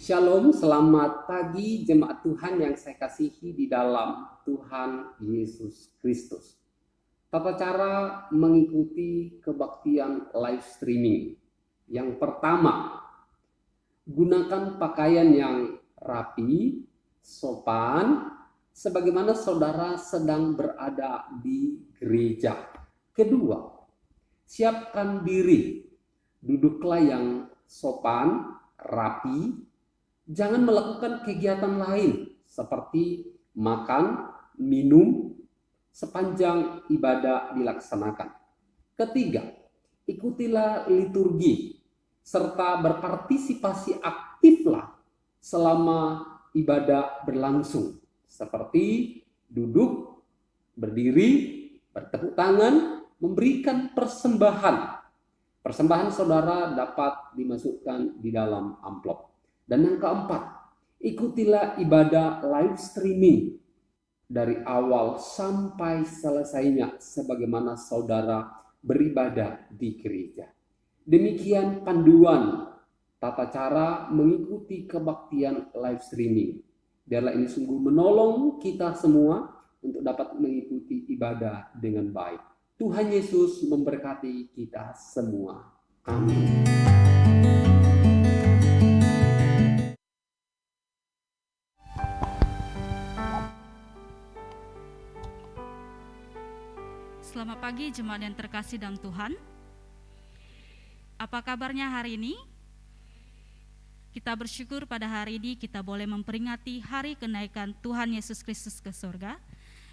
Shalom, selamat pagi jemaat Tuhan yang saya kasihi di dalam Tuhan Yesus Kristus. Tata cara mengikuti kebaktian live streaming. Yang pertama, gunakan pakaian yang rapi, sopan, sebagaimana saudara sedang berada di gereja. Kedua, siapkan diri, duduklah yang sopan, rapi. Jangan melakukan kegiatan lain seperti makan, minum sepanjang ibadah dilaksanakan. Ketiga, ikutilah liturgi serta berpartisipasi aktiflah selama ibadah berlangsung seperti duduk, berdiri, bertepuk tangan, memberikan persembahan. Persembahan saudara dapat dimasukkan di dalam amplop. Dan yang keempat, ikutilah ibadah live streaming dari awal sampai selesainya sebagaimana saudara beribadah di gereja. Demikian panduan tata cara mengikuti kebaktian live streaming. Biarlah ini sungguh menolong kita semua untuk dapat mengikuti ibadah dengan baik. Tuhan Yesus memberkati kita semua. Amin. Selamat pagi jemaat yang terkasih dalam Tuhan. Apa kabarnya hari ini? Kita bersyukur pada hari ini kita boleh memperingati hari kenaikan Tuhan Yesus Kristus ke surga.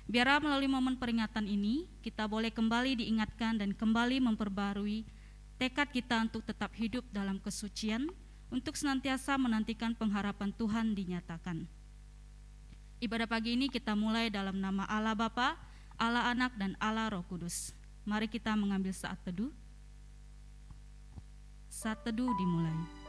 Biarlah melalui momen peringatan ini kita boleh kembali diingatkan dan kembali memperbarui tekad kita untuk tetap hidup dalam kesucian, untuk senantiasa menantikan pengharapan Tuhan dinyatakan. Ibadah pagi ini kita mulai dalam nama Allah Bapa, Allah Anak dan Allah Roh Kudus. Mari kita mengambil saat teduh. Saat teduh dimulai.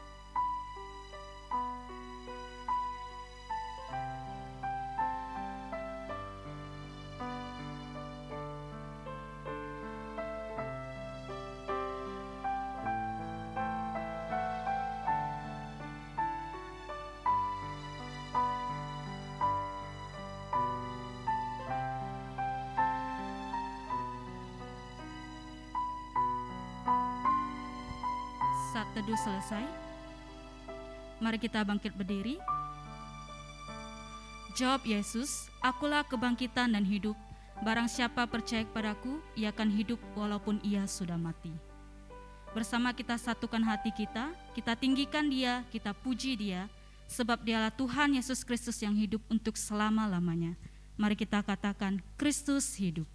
Saat teduh selesai, mari kita bangkit berdiri. Jawab Yesus, akulah kebangkitan dan hidup. Barang siapa percaya kepadaku, ia akan hidup walaupun ia sudah mati. Bersama kita satukan hati kita tinggikan Dia, kita puji Dia, sebab Dialah Tuhan Yesus Kristus yang hidup untuk selama-lamanya. Mari kita katakan, Kristus hidup.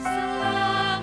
Selama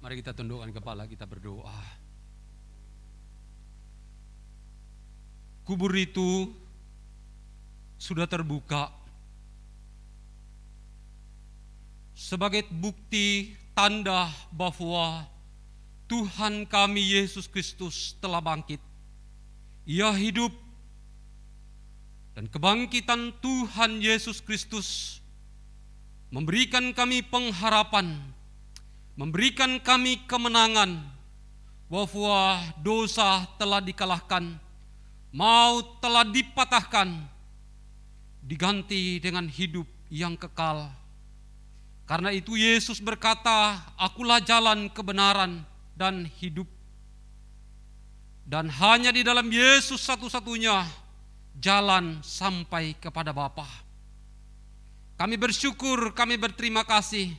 Mari kita tundukkan kepala, kita berdoa. Kubur itu sudah terbuka sebagai bukti tanda bahwa Tuhan kami Yesus Kristus telah bangkit. Ia hidup, dan kebangkitan Tuhan Yesus Kristus memberikan kami pengharapan, memberikan kami kemenangan bahwa dosa telah dikalahkan, maut telah dipatahkan, diganti dengan hidup yang kekal. Karena itu Yesus berkata, "Akulah jalan, kebenaran, dan hidup." Dan hanya di dalam Yesus satu-satunya jalan sampai kepada Bapa. Kami bersyukur, kami berterima kasih,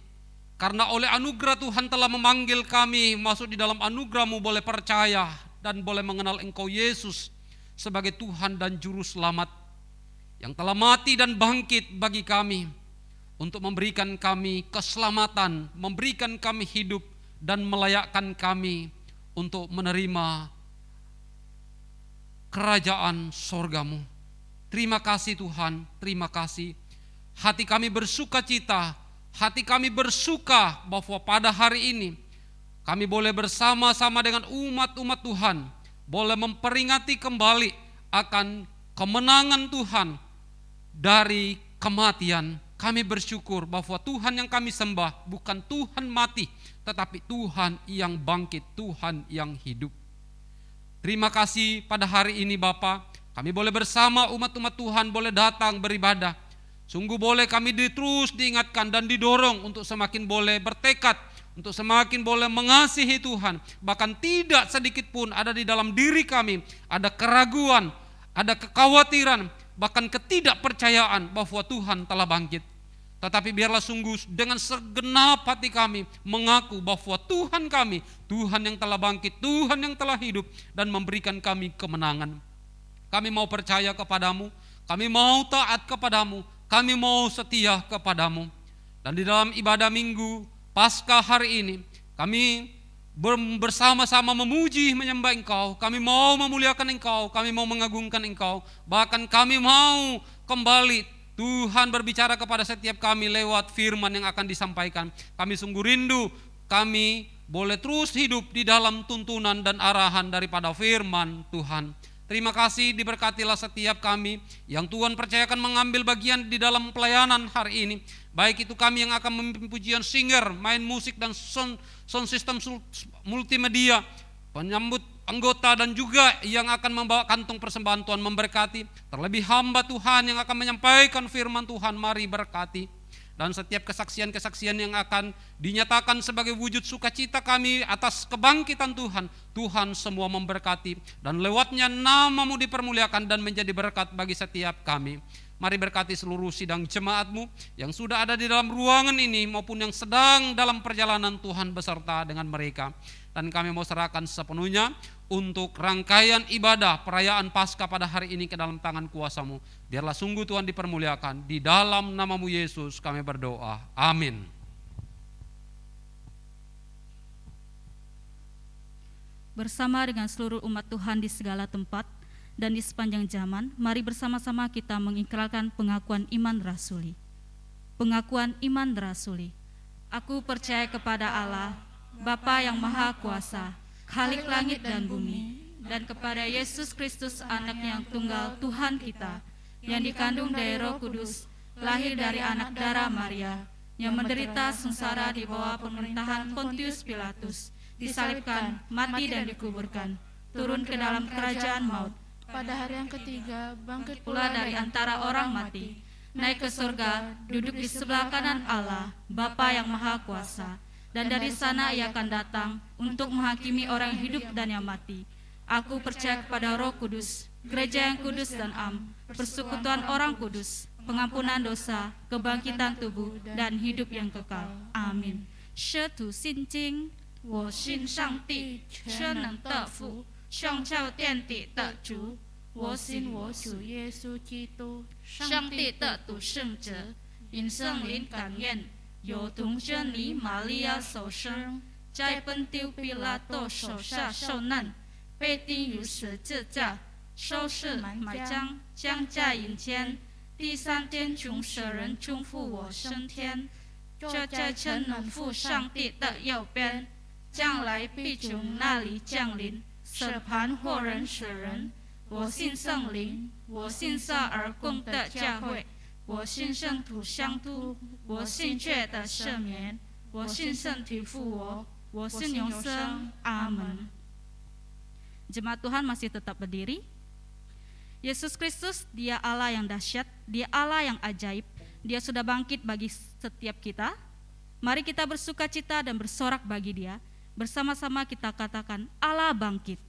karena oleh anugerah Tuhan telah memanggil kami masuk di dalam anugerah-Mu, boleh percaya dan boleh mengenal Engkau Yesus sebagai Tuhan dan Juru Selamat yang telah mati dan bangkit bagi kami untuk memberikan kami keselamatan, memberikan kami hidup, dan melayakkan kami untuk menerima kerajaan sorga-Mu. Terima kasih Tuhan, terima kasih. Hati kami bersuka cita, hati kami bersuka bahwa pada hari ini kami boleh bersama-sama dengan umat-umat Tuhan, boleh memperingati kembali akan kemenangan Tuhan dari kematian. Kami bersyukur bahwa Tuhan yang kami sembah bukan Tuhan mati, tetapi Tuhan yang bangkit, Tuhan yang hidup. Terima kasih pada hari ini Bapa, kami boleh bersama umat-umat Tuhan boleh datang beribadah. Sungguh boleh kami terus diingatkan dan didorong untuk semakin boleh bertekad, untuk semakin boleh mengasihi Tuhan. Bahkan tidak sedikit pun ada di dalam diri kami ada keraguan, ada kekhawatiran, bahkan ketidakpercayaan bahwa Tuhan telah bangkit. Tetapi biarlah sungguh dengan segenap hati kami mengaku bahwa Tuhan kami, Tuhan yang telah bangkit, Tuhan yang telah hidup dan memberikan kami kemenangan. Kami mau percaya kepadamu, kami mau taat kepadamu, kami mau setia kepadamu. Dan di dalam ibadah minggu Paskah hari ini, kami bersama-sama memuji menyembah Engkau, kami mau memuliakan Engkau, kami mau mengagungkan Engkau, bahkan kami mau kembali Tuhan berbicara kepada setiap kami lewat firman yang akan disampaikan. Kami sungguh rindu, kami boleh terus hidup di dalam tuntunan dan arahan daripada firman Tuhan. Terima kasih, diberkatilah setiap kami yang Tuhan percayakan mengambil bagian di dalam pelayanan hari ini. Baik itu kami yang akan memimpin pujian singer, main musik dan sound system multimedia, penyambut anggota dan juga yang akan membawa kantong persembahan. Tuhan memberkati. Terlebih hamba Tuhan yang akan menyampaikan firman Tuhan, mari berkati. Dan setiap kesaksian-kesaksian yang akan dinyatakan sebagai wujud sukacita kami atas kebangkitan Tuhan, Tuhan semua memberkati. Dan lewatnya nama-Mu dipermuliakan dan menjadi berkat bagi setiap kami. Mari berkati seluruh sidang jemaat-Mu yang sudah ada di dalam ruangan ini maupun yang sedang dalam perjalanan, Tuhan beserta dengan mereka. Dan kami mau serahkan sepenuhnya untuk rangkaian ibadah perayaan Paskah pada hari ini ke dalam tangan kuasa-Mu. Biarlah sungguh Tuhan dipermuliakan. Di dalam nama-Mu Yesus kami berdoa. Amin. Bersama dengan seluruh umat Tuhan di segala tempat dan di sepanjang zaman, mari bersama-sama kita mengikrarkan pengakuan iman rasuli. Pengakuan iman rasuli. Aku percaya kepada Allah, Bapa yang Maha Kuasa, Khalik langit dan bumi, dan kepada Yesus Kristus anak yang tunggal Tuhan kita, yang dikandung dari Roh Kudus, lahir dari anak darah Maria, yang menderita sengsara di bawah pemerintahan Pontius Pilatus, disalibkan, mati dan dikuburkan, turun ke dalam kerajaan maut. Pada hari yang ketiga, bangkit Pula dari antara orang mati, naik ke surga, duduk di sebelah kanan Allah, Bapa yang Maha Kuasa. Dan dari sana Ia akan datang untuk menghakimi orang yang hidup dan yang mati. Aku percaya kepada Roh Kudus, gereja yang kudus dan am, persekutuan orang kudus, pengampunan dosa, kebangkitan tubuh, dan hidup yang kekal. Amin. 舍土信经，我信上帝全能的父，创造天地的主。我信我主耶稣基督，上帝的独生者，因圣灵感应，有童真理玛利亚所生，在本丢比拉多手下受难，被钉于十字架，受死埋葬，将在阴间，第3天从死人中复活升天，坐在全能父上帝的右边，将来必从那里降临，审判活人死人。我信圣灵，我信撒而共的教会，我信圣徒相渡，我信罪的赦免，我信身体复活，我信永生。Amin. Jemaat Tuhan masih tetap berdiri. Yesus Kristus, Dia Allah yang dahsyat, Dia Allah yang ajaib, Dia sudah bangkit bagi setiap kita. Mari kita bersukacita dan bersorak bagi Dia. Bersama-sama kita katakan, Allah bangkit.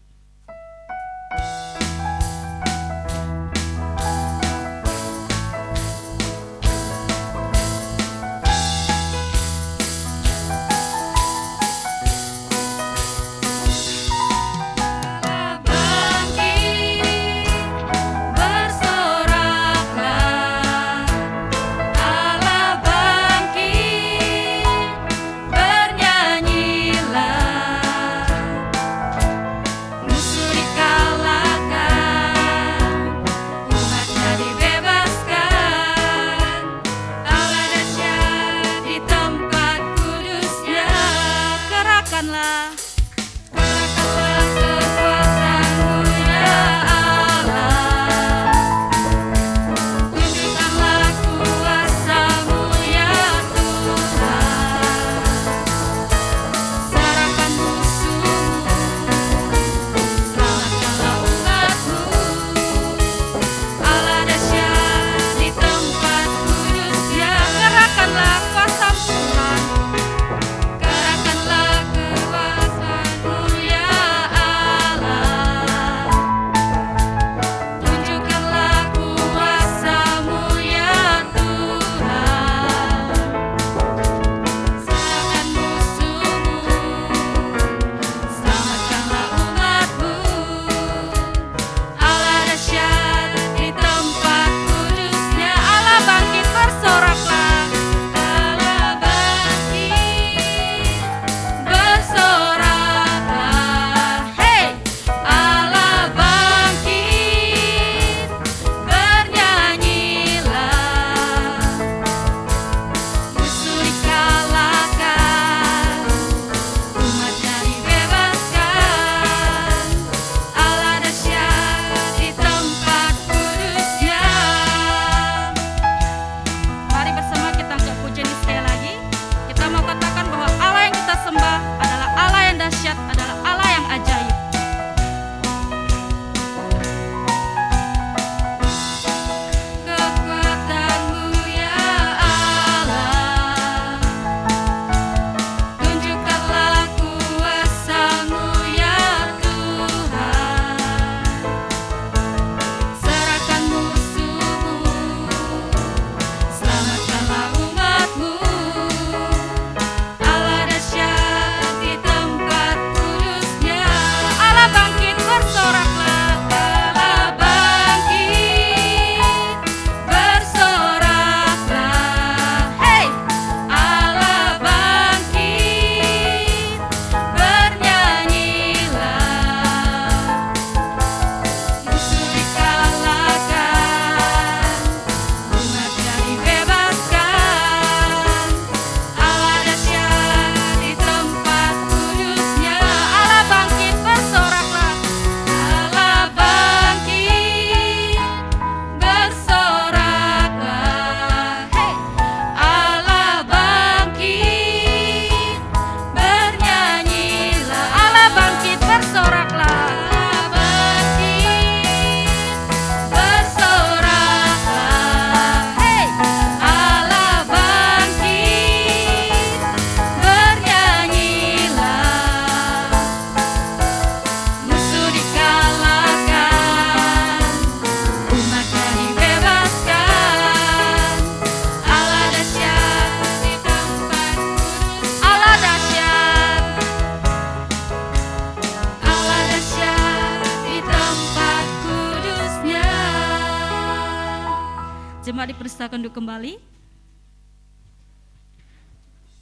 Jemaat dipersilakan duduk kembali.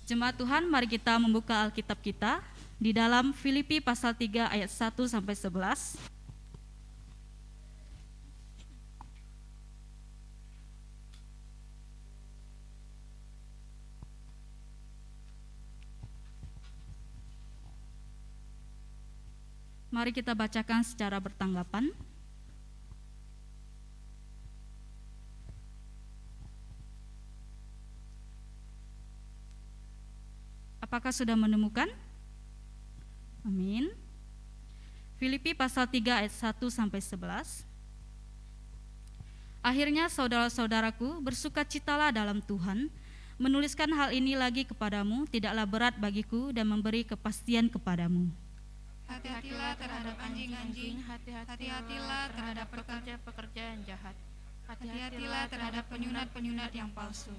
Jemaat Tuhan, mari kita membuka Alkitab kita di dalam Filipi pasal 3 ayat 1 sampai 11. Mari kita bacakan secara bertanggapan. Apakah sudah menemukan? Amin. Filipi pasal 3 ayat 1 sampai 11. Akhirnya saudara-saudaraku, bersukacitalah dalam Tuhan. Menuliskan hal ini lagi kepadamu tidaklah berat bagiku dan memberi kepastian kepadamu. Hati-hatilah terhadap anjing-anjing, hati-hatilah terhadap pekerja-pekerja yang jahat, hati-hatilah terhadap penyunat-penyunat yang palsu.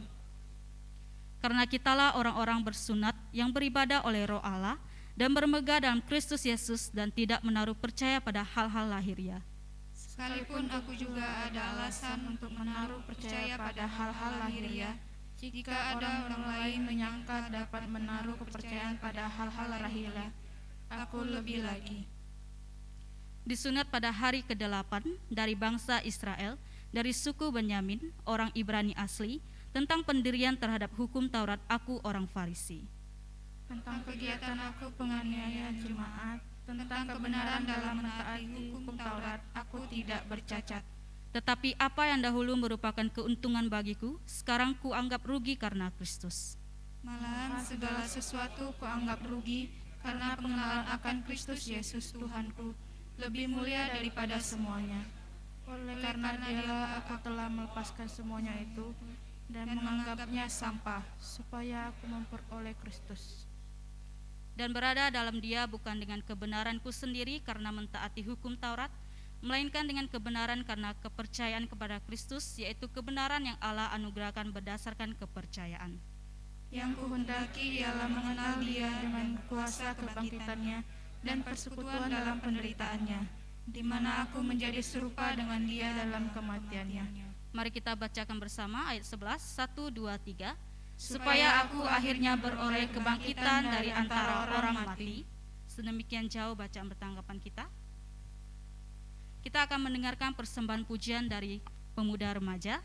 Karena kitalah orang-orang bersunat yang beribadah oleh Roh Allah dan bermegah dalam Kristus Yesus dan tidak menaruh percaya pada hal-hal lahiriah. Sekalipun aku juga ada alasan untuk menaruh percaya pada hal-hal lahiriah, jika ada orang lain menyangka dapat menaruh kepercayaan pada hal-hal lahiriah, aku lebih lagi. Disunat pada hari ke-8 dari bangsa Israel, dari suku Benyamin, orang Ibrani asli, tentang pendirian terhadap hukum Taurat aku orang Farisi. Tentang kegiatan aku penganiayaan jemaat, tentang kebenaran dalam mentaati hukum Taurat, aku tidak bercacat. Tetapi apa yang dahulu merupakan keuntungan bagiku, sekarang kuanggap rugi karena Kristus. Malahan segala sesuatu kuanggap rugi, karena pengenalan akan Kristus Yesus Tuhanku lebih mulia daripada semuanya. Oleh karena Dialah aku telah melepaskan semuanya itu dan menganggapnya sampah, supaya aku memperoleh Kristus. Dan berada dalam Dia bukan dengan kebenaranku sendiri karena mentaati hukum Taurat, melainkan dengan kebenaran karena kepercayaan kepada Kristus, yaitu kebenaran yang Allah anugerahkan berdasarkan kepercayaan. Yang kuhendaki ialah mengenal Dia dengan kuasa kebangkitannya dan persekutuan dalam penderitaannya, di mana aku menjadi serupa dengan Dia dalam kematiannya. Mari kita bacakan bersama ayat 11, 1, 2, 3. Supaya aku akhirnya beroleh kebangkitan dari antara orang mati. Sedemikian jauh bacaan bertanggapan kita. Kita akan mendengarkan persembahan pujian dari pemuda remaja.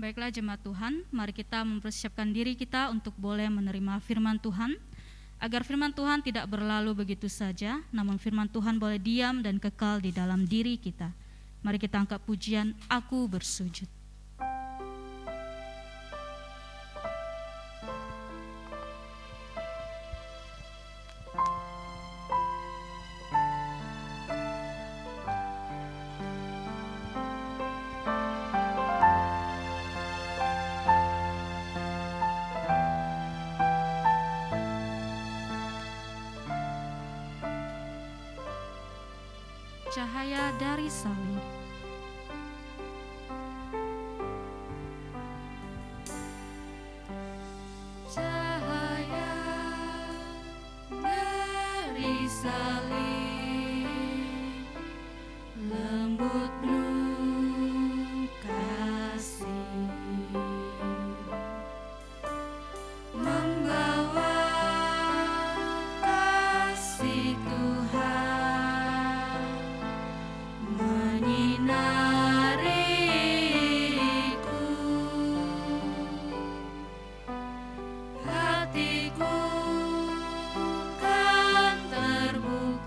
Baiklah jemaat Tuhan, mari kita mempersiapkan diri kita untuk boleh menerima firman Tuhan, agar firman Tuhan tidak berlalu begitu saja, namun firman Tuhan boleh diam dan kekal di dalam diri kita. Mari kita angkat pujian, Aku Bersujud. Cahaya dari salib. Cahaya dari salib, lembut blue kasih, membawa kasih Tuhan menyinariku. Hatiku kan terbuka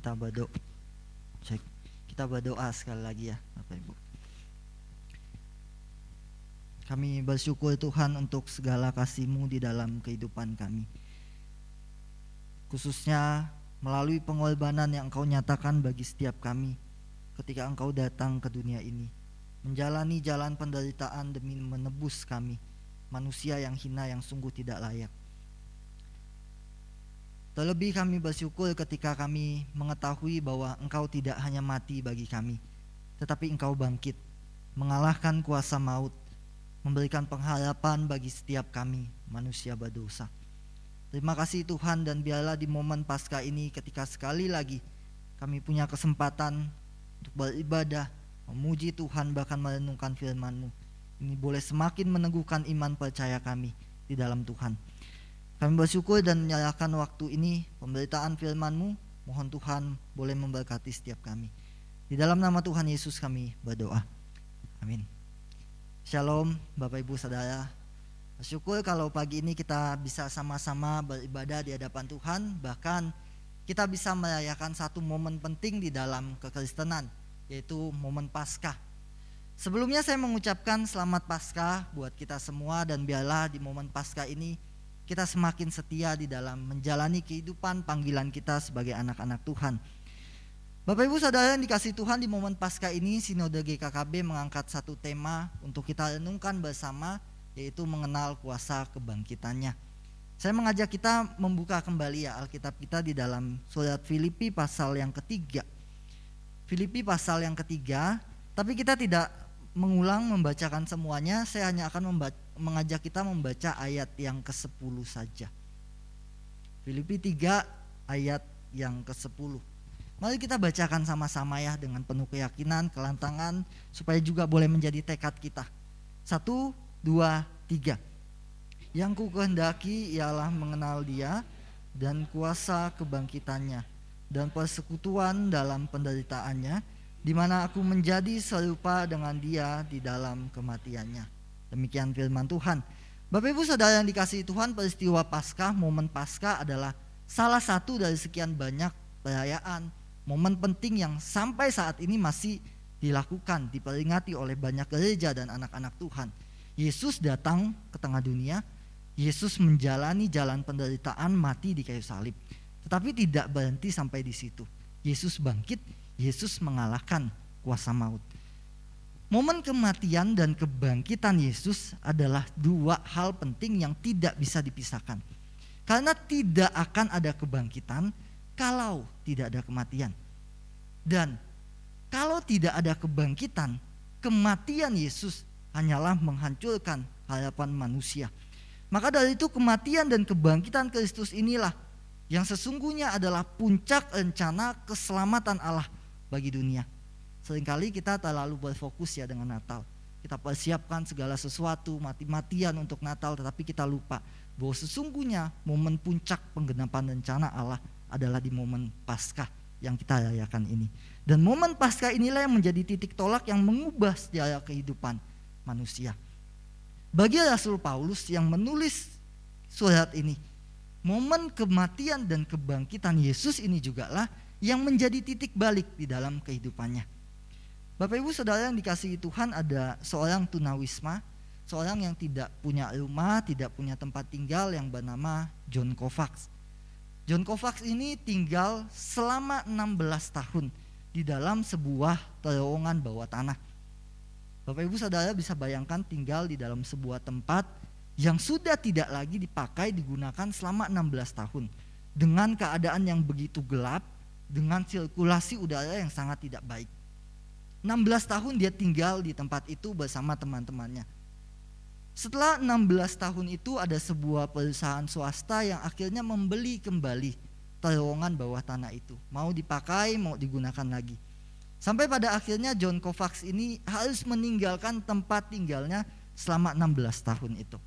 kita berdoa. Kita berdoa sekali lagi ya Bapak Ibu. Kami bersyukur Tuhan untuk segala kasih-Mu di dalam kehidupan kami. Khususnya melalui pengorbanan yang Engkau nyatakan bagi setiap kami ketika Engkau datang ke dunia ini, menjalani jalan penderitaan demi menebus kami, manusia yang hina yang sungguh tidak layak. Terlebih kami bersyukur ketika kami mengetahui bahwa Engkau tidak hanya mati bagi kami, tetapi Engkau bangkit, mengalahkan kuasa maut, memberikan pengharapan bagi setiap kami manusia berdosa. Terima kasih Tuhan, dan biarlah di momen Paskah ini ketika sekali lagi kami punya kesempatan untuk beribadah, memuji Tuhan, bahkan merenungkan firman-Mu, ini boleh semakin meneguhkan iman percaya kami di dalam Tuhan. Kami bersyukur dan menyerahkan waktu ini pemberitaan firman-Mu. Mohon Tuhan boleh memberkati setiap kami. Di dalam nama Tuhan Yesus kami berdoa. Amin. Shalom Bapak Ibu Saudara. Bersyukur kalau pagi ini kita bisa sama-sama beribadah di hadapan Tuhan. Bahkan kita bisa merayakan satu momen penting di dalam kekristenan, yaitu momen Paskah. Sebelumnya saya mengucapkan selamat Paskah buat kita semua, dan biarlah di momen Paskah ini kita semakin setia di dalam menjalani kehidupan panggilan kita sebagai anak-anak Tuhan. Bapak Ibu Saudara yang dikasihi Tuhan, di momen Paskah ini Sinode GKKB mengangkat satu tema untuk kita renungkan bersama, yaitu mengenal kuasa kebangkitannya. Saya mengajak kita membuka kembali ya Alkitab kita di dalam surat Filipi pasal yang ketiga. Filipi pasal yang ketiga, tapi kita tidak mengulang membacakan semuanya. Saya hanya akan mengajak kita membaca ayat yang ke-10 saja. Filipi 3 ayat yang ke-10. Mari kita bacakan sama-sama ya dengan penuh keyakinan, kelantangan, supaya juga boleh menjadi tekad kita. 1, 2, 3. Yang ku kehendaki ialah mengenal Dia dan kuasa kebangkitannya dan persekutuan dalam penderitaannya, di mana aku menjadi serupa dengan Dia di dalam kematiannya. Demikian firman Tuhan. Bapak Ibu Saudara yang dikasihi Tuhan, peristiwa Paskah, momen Paskah adalah salah satu dari sekian banyak perayaan, momen penting yang sampai saat ini masih dilakukan, diperingati oleh banyak gereja dan anak-anak Tuhan. Yesus datang ke tengah dunia, Yesus menjalani jalan penderitaan, mati di kayu salib. Tetapi tidak berhenti sampai di situ. Yesus bangkit, Yesus mengalahkan kuasa maut. Momen kematian dan kebangkitan Yesus adalah dua hal penting yang tidak bisa dipisahkan. Karena tidak akan ada kebangkitan kalau tidak ada kematian. Dan kalau tidak ada kebangkitan, kematian Yesus hanyalah menghancurkan harapan manusia. Maka dari itu kematian dan kebangkitan Kristus inilah yang sesungguhnya adalah puncak rencana keselamatan Allah bagi dunia. Seringkali kita terlalu berfokus ya dengan Natal. Kita persiapkan segala sesuatu mati-matian untuk Natal, tetapi kita lupa bahwa sesungguhnya momen puncak penggenapan rencana Allah adalah di momen Paskah yang kita rayakan ini. Dan momen Paskah inilah yang menjadi titik tolak yang mengubah sejarah kehidupan manusia. Bagi Rasul Paulus yang menulis surat ini, momen kematian dan kebangkitan Yesus ini jugalah yang menjadi titik balik di dalam kehidupannya. Bapak Ibu Saudara yang dikasihi Tuhan, ada seorang tunawisma, seorang yang tidak punya rumah, tidak punya tempat tinggal, yang bernama John Kovacs. John Kovacs ini tinggal selama 16 tahun di dalam sebuah terowongan bawah tanah. Bapak Ibu Saudara bisa bayangkan tinggal di dalam sebuah tempat yang sudah tidak lagi dipakai, digunakan selama 16 tahun. Dengan keadaan yang begitu gelap, dengan sirkulasi udara yang sangat tidak baik. 16 tahun dia tinggal di tempat itu bersama teman-temannya. Setelah 16 tahun itu ada sebuah perusahaan swasta yang akhirnya membeli kembali terowongan bawah tanah itu. Mau dipakai, mau digunakan lagi. Sampai pada akhirnya John Kovacs ini harus meninggalkan tempat tinggalnya selama 16 tahun itu.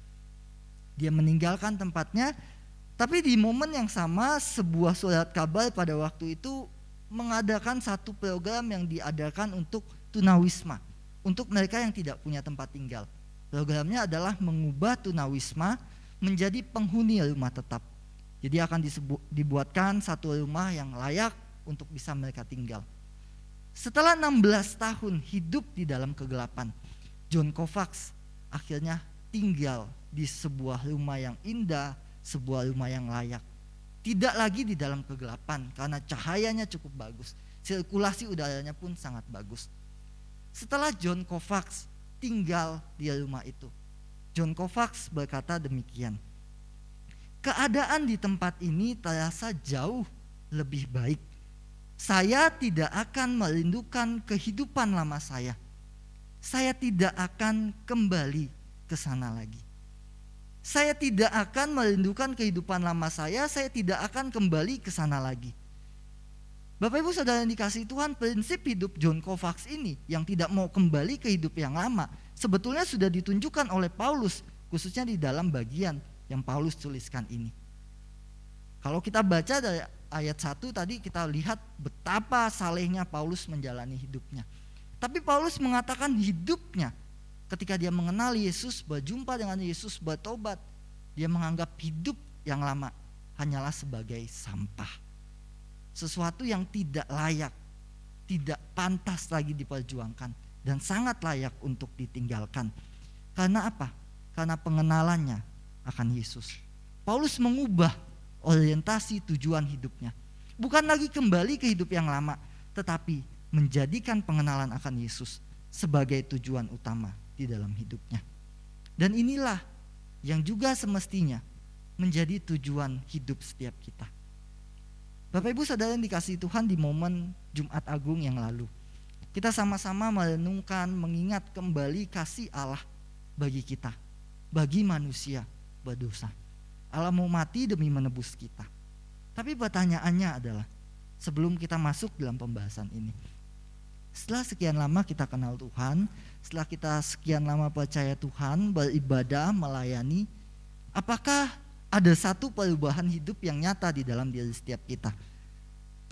Dia meninggalkan tempatnya, tapi di momen yang sama sebuah surat kabar pada waktu itu mengadakan satu program yang diadakan untuk tunawisma, untuk mereka yang tidak punya tempat tinggal. Programnya adalah mengubah tunawisma menjadi penghuni rumah tetap. Jadi akan dibuatkan satu rumah yang layak untuk bisa mereka tinggal. Setelah 16 tahun hidup di dalam kegelapan, John Kovacs akhirnya tinggal di sebuah rumah yang indah, sebuah rumah yang layak. Tidak lagi di dalam kegelapan karena cahayanya cukup bagus, sirkulasi udaranya pun sangat bagus. Setelah John Kovacs tinggal di rumah itu, John Kovacs berkata demikian, keadaan di tempat ini terasa jauh lebih baik. Saya tidak akan merindukan kehidupan lama saya. Saya tidak akan kembali ke sana lagi. Saya tidak akan merindukan kehidupan lama saya tidak akan kembali ke sana lagi. Bapak Ibu Saudara yang dikasihi Tuhan, prinsip hidup John Kovacs ini yang tidak mau kembali ke hidup yang lama sebetulnya sudah ditunjukkan oleh Paulus, khususnya di dalam bagian yang Paulus tuliskan ini. Kalau kita baca dari ayat 1 tadi, kita lihat betapa salehnya Paulus menjalani hidupnya. Tapi Paulus mengatakan hidupnya ketika dia mengenal Yesus, berjumpa dengan Yesus, bertobat, dia menganggap hidup yang lama hanyalah sebagai sampah. Sesuatu yang tidak layak, tidak pantas lagi diperjuangkan, dan sangat layak untuk ditinggalkan. Karena apa? Karena pengenalannya akan Yesus. Paulus mengubah orientasi tujuan hidupnya. Bukan lagi kembali ke hidup yang lama, tetapi menjadikan pengenalan akan Yesus sebagai tujuan utama di dalam hidupnya. Dan inilah yang juga semestinya menjadi tujuan hidup setiap kita. Bapak Ibu Saudara yang dikasihi Tuhan, di momen Jumat Agung yang lalu, kita sama-sama merenungkan, mengingat kembali kasih Allah bagi kita, bagi manusia berdosa. Allah mau mati demi menebus kita. Tapi pertanyaannya adalah, sebelum kita masuk dalam pembahasan ini, setelah sekian lama kita kenal Tuhan, setelah kita sekian lama percaya Tuhan, beribadah, melayani, apakah ada satu perubahan hidup yang nyata di dalam diri setiap kita?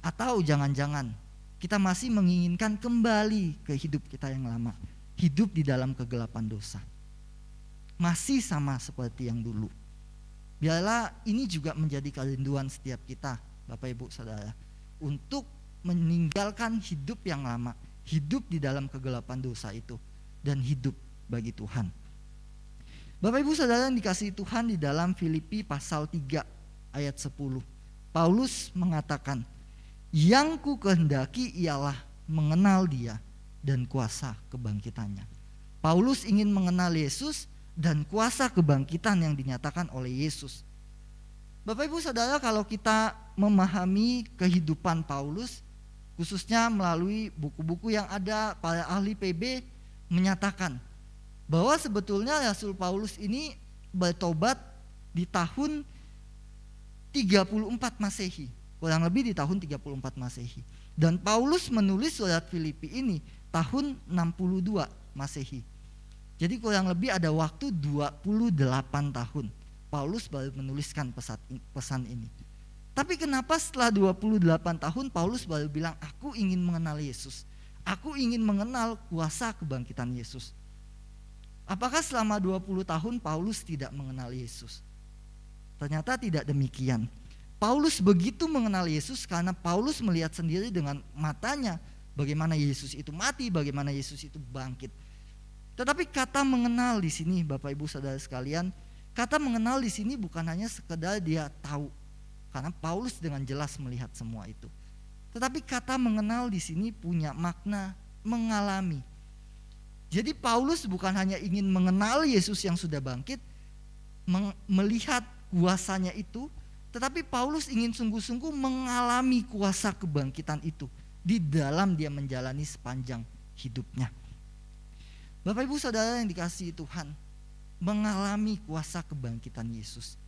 Atau jangan-jangan kita masih menginginkan kembali ke hidup kita yang lama, hidup di dalam kegelapan dosa, masih sama seperti yang dulu? Biarlah ini juga menjadi kerinduan setiap kita, Bapak Ibu Saudara, untuk meninggalkan hidup yang lama, hidup di dalam kegelapan dosa itu, dan hidup bagi Tuhan. Bapak Ibu Saudara yang dikasihi Tuhan, di dalam Filipi pasal 3 ayat 10, Paulus mengatakan, yang ku kehendaki ialah mengenal Dia dan kuasa kebangkitannya. Paulus ingin mengenal Yesus dan kuasa kebangkitan yang dinyatakan oleh Yesus. Bapak Ibu Saudara, kalau kita memahami kehidupan Paulus, khususnya melalui buku-buku yang ada, para ahli PB menyatakan bahwa sebetulnya Rasul Paulus ini bertobat di tahun 34 Masehi, kurang lebih di tahun 34 Masehi. Dan Paulus menulis surat Filipi ini tahun 62 Masehi. Jadi kurang lebih ada waktu 28 tahun Paulus baru menuliskan pesan ini. Tapi kenapa setelah 28 tahun Paulus baru bilang, aku ingin mengenal Yesus, aku ingin mengenal kuasa kebangkitan Yesus? Apakah selama 20 tahun Paulus tidak mengenal Yesus? Ternyata tidak demikian. Paulus begitu mengenal Yesus karena Paulus melihat sendiri dengan matanya bagaimana Yesus itu mati, bagaimana Yesus itu bangkit. Tetapi kata mengenal di sini, Bapak Ibu Saudara sekalian, kata mengenal di sini bukan hanya sekedar dia tahu, karena Paulus dengan jelas melihat semua itu. Tetapi kata mengenal di sini punya makna mengalami. Jadi Paulus bukan hanya ingin mengenal Yesus yang sudah bangkit, melihat kuasanya itu, tetapi Paulus ingin sungguh-sungguh mengalami kuasa kebangkitan itu di dalam dia menjalani sepanjang hidupnya. Bapak Ibu Saudara yang dikasihi Tuhan, mengalami kuasa kebangkitan Yesus,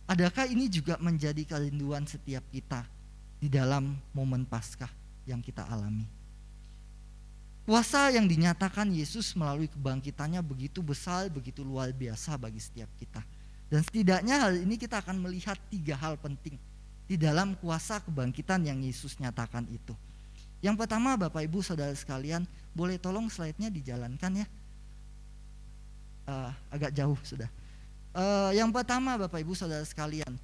adakah ini juga menjadi kerinduan setiap kita di dalam momen Paskah yang kita alami? Kuasa yang dinyatakan Yesus melalui kebangkitannya begitu besar, begitu luar biasa bagi setiap kita. Dan setidaknya hari ini kita akan melihat 3 hal penting di dalam kuasa kebangkitan yang Yesus nyatakan itu. Yang pertama, Bapak Ibu Saudara sekalian, boleh tolong slide-nya dijalankan ya. Agak jauh sudah. Yang pertama, Bapak Ibu Saudara sekalian,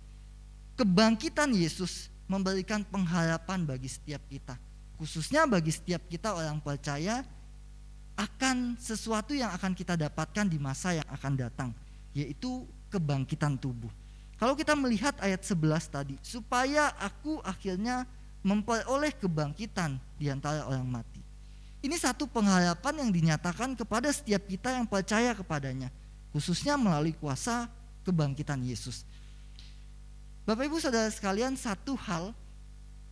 kebangkitan Yesus memberikan pengharapan bagi setiap kita, khususnya bagi setiap kita orang percaya, akan sesuatu yang akan kita dapatkan di masa yang akan datang, yaitu kebangkitan tubuh. Kalau kita melihat ayat 11 tadi, supaya aku akhirnya memperoleh kebangkitan di antara orang mati. Ini satu pengharapan yang dinyatakan kepada setiap kita yang percaya kepadanya, khususnya melalui kuasa kebangkitan Yesus. Bapak Ibu Saudara sekalian, satu hal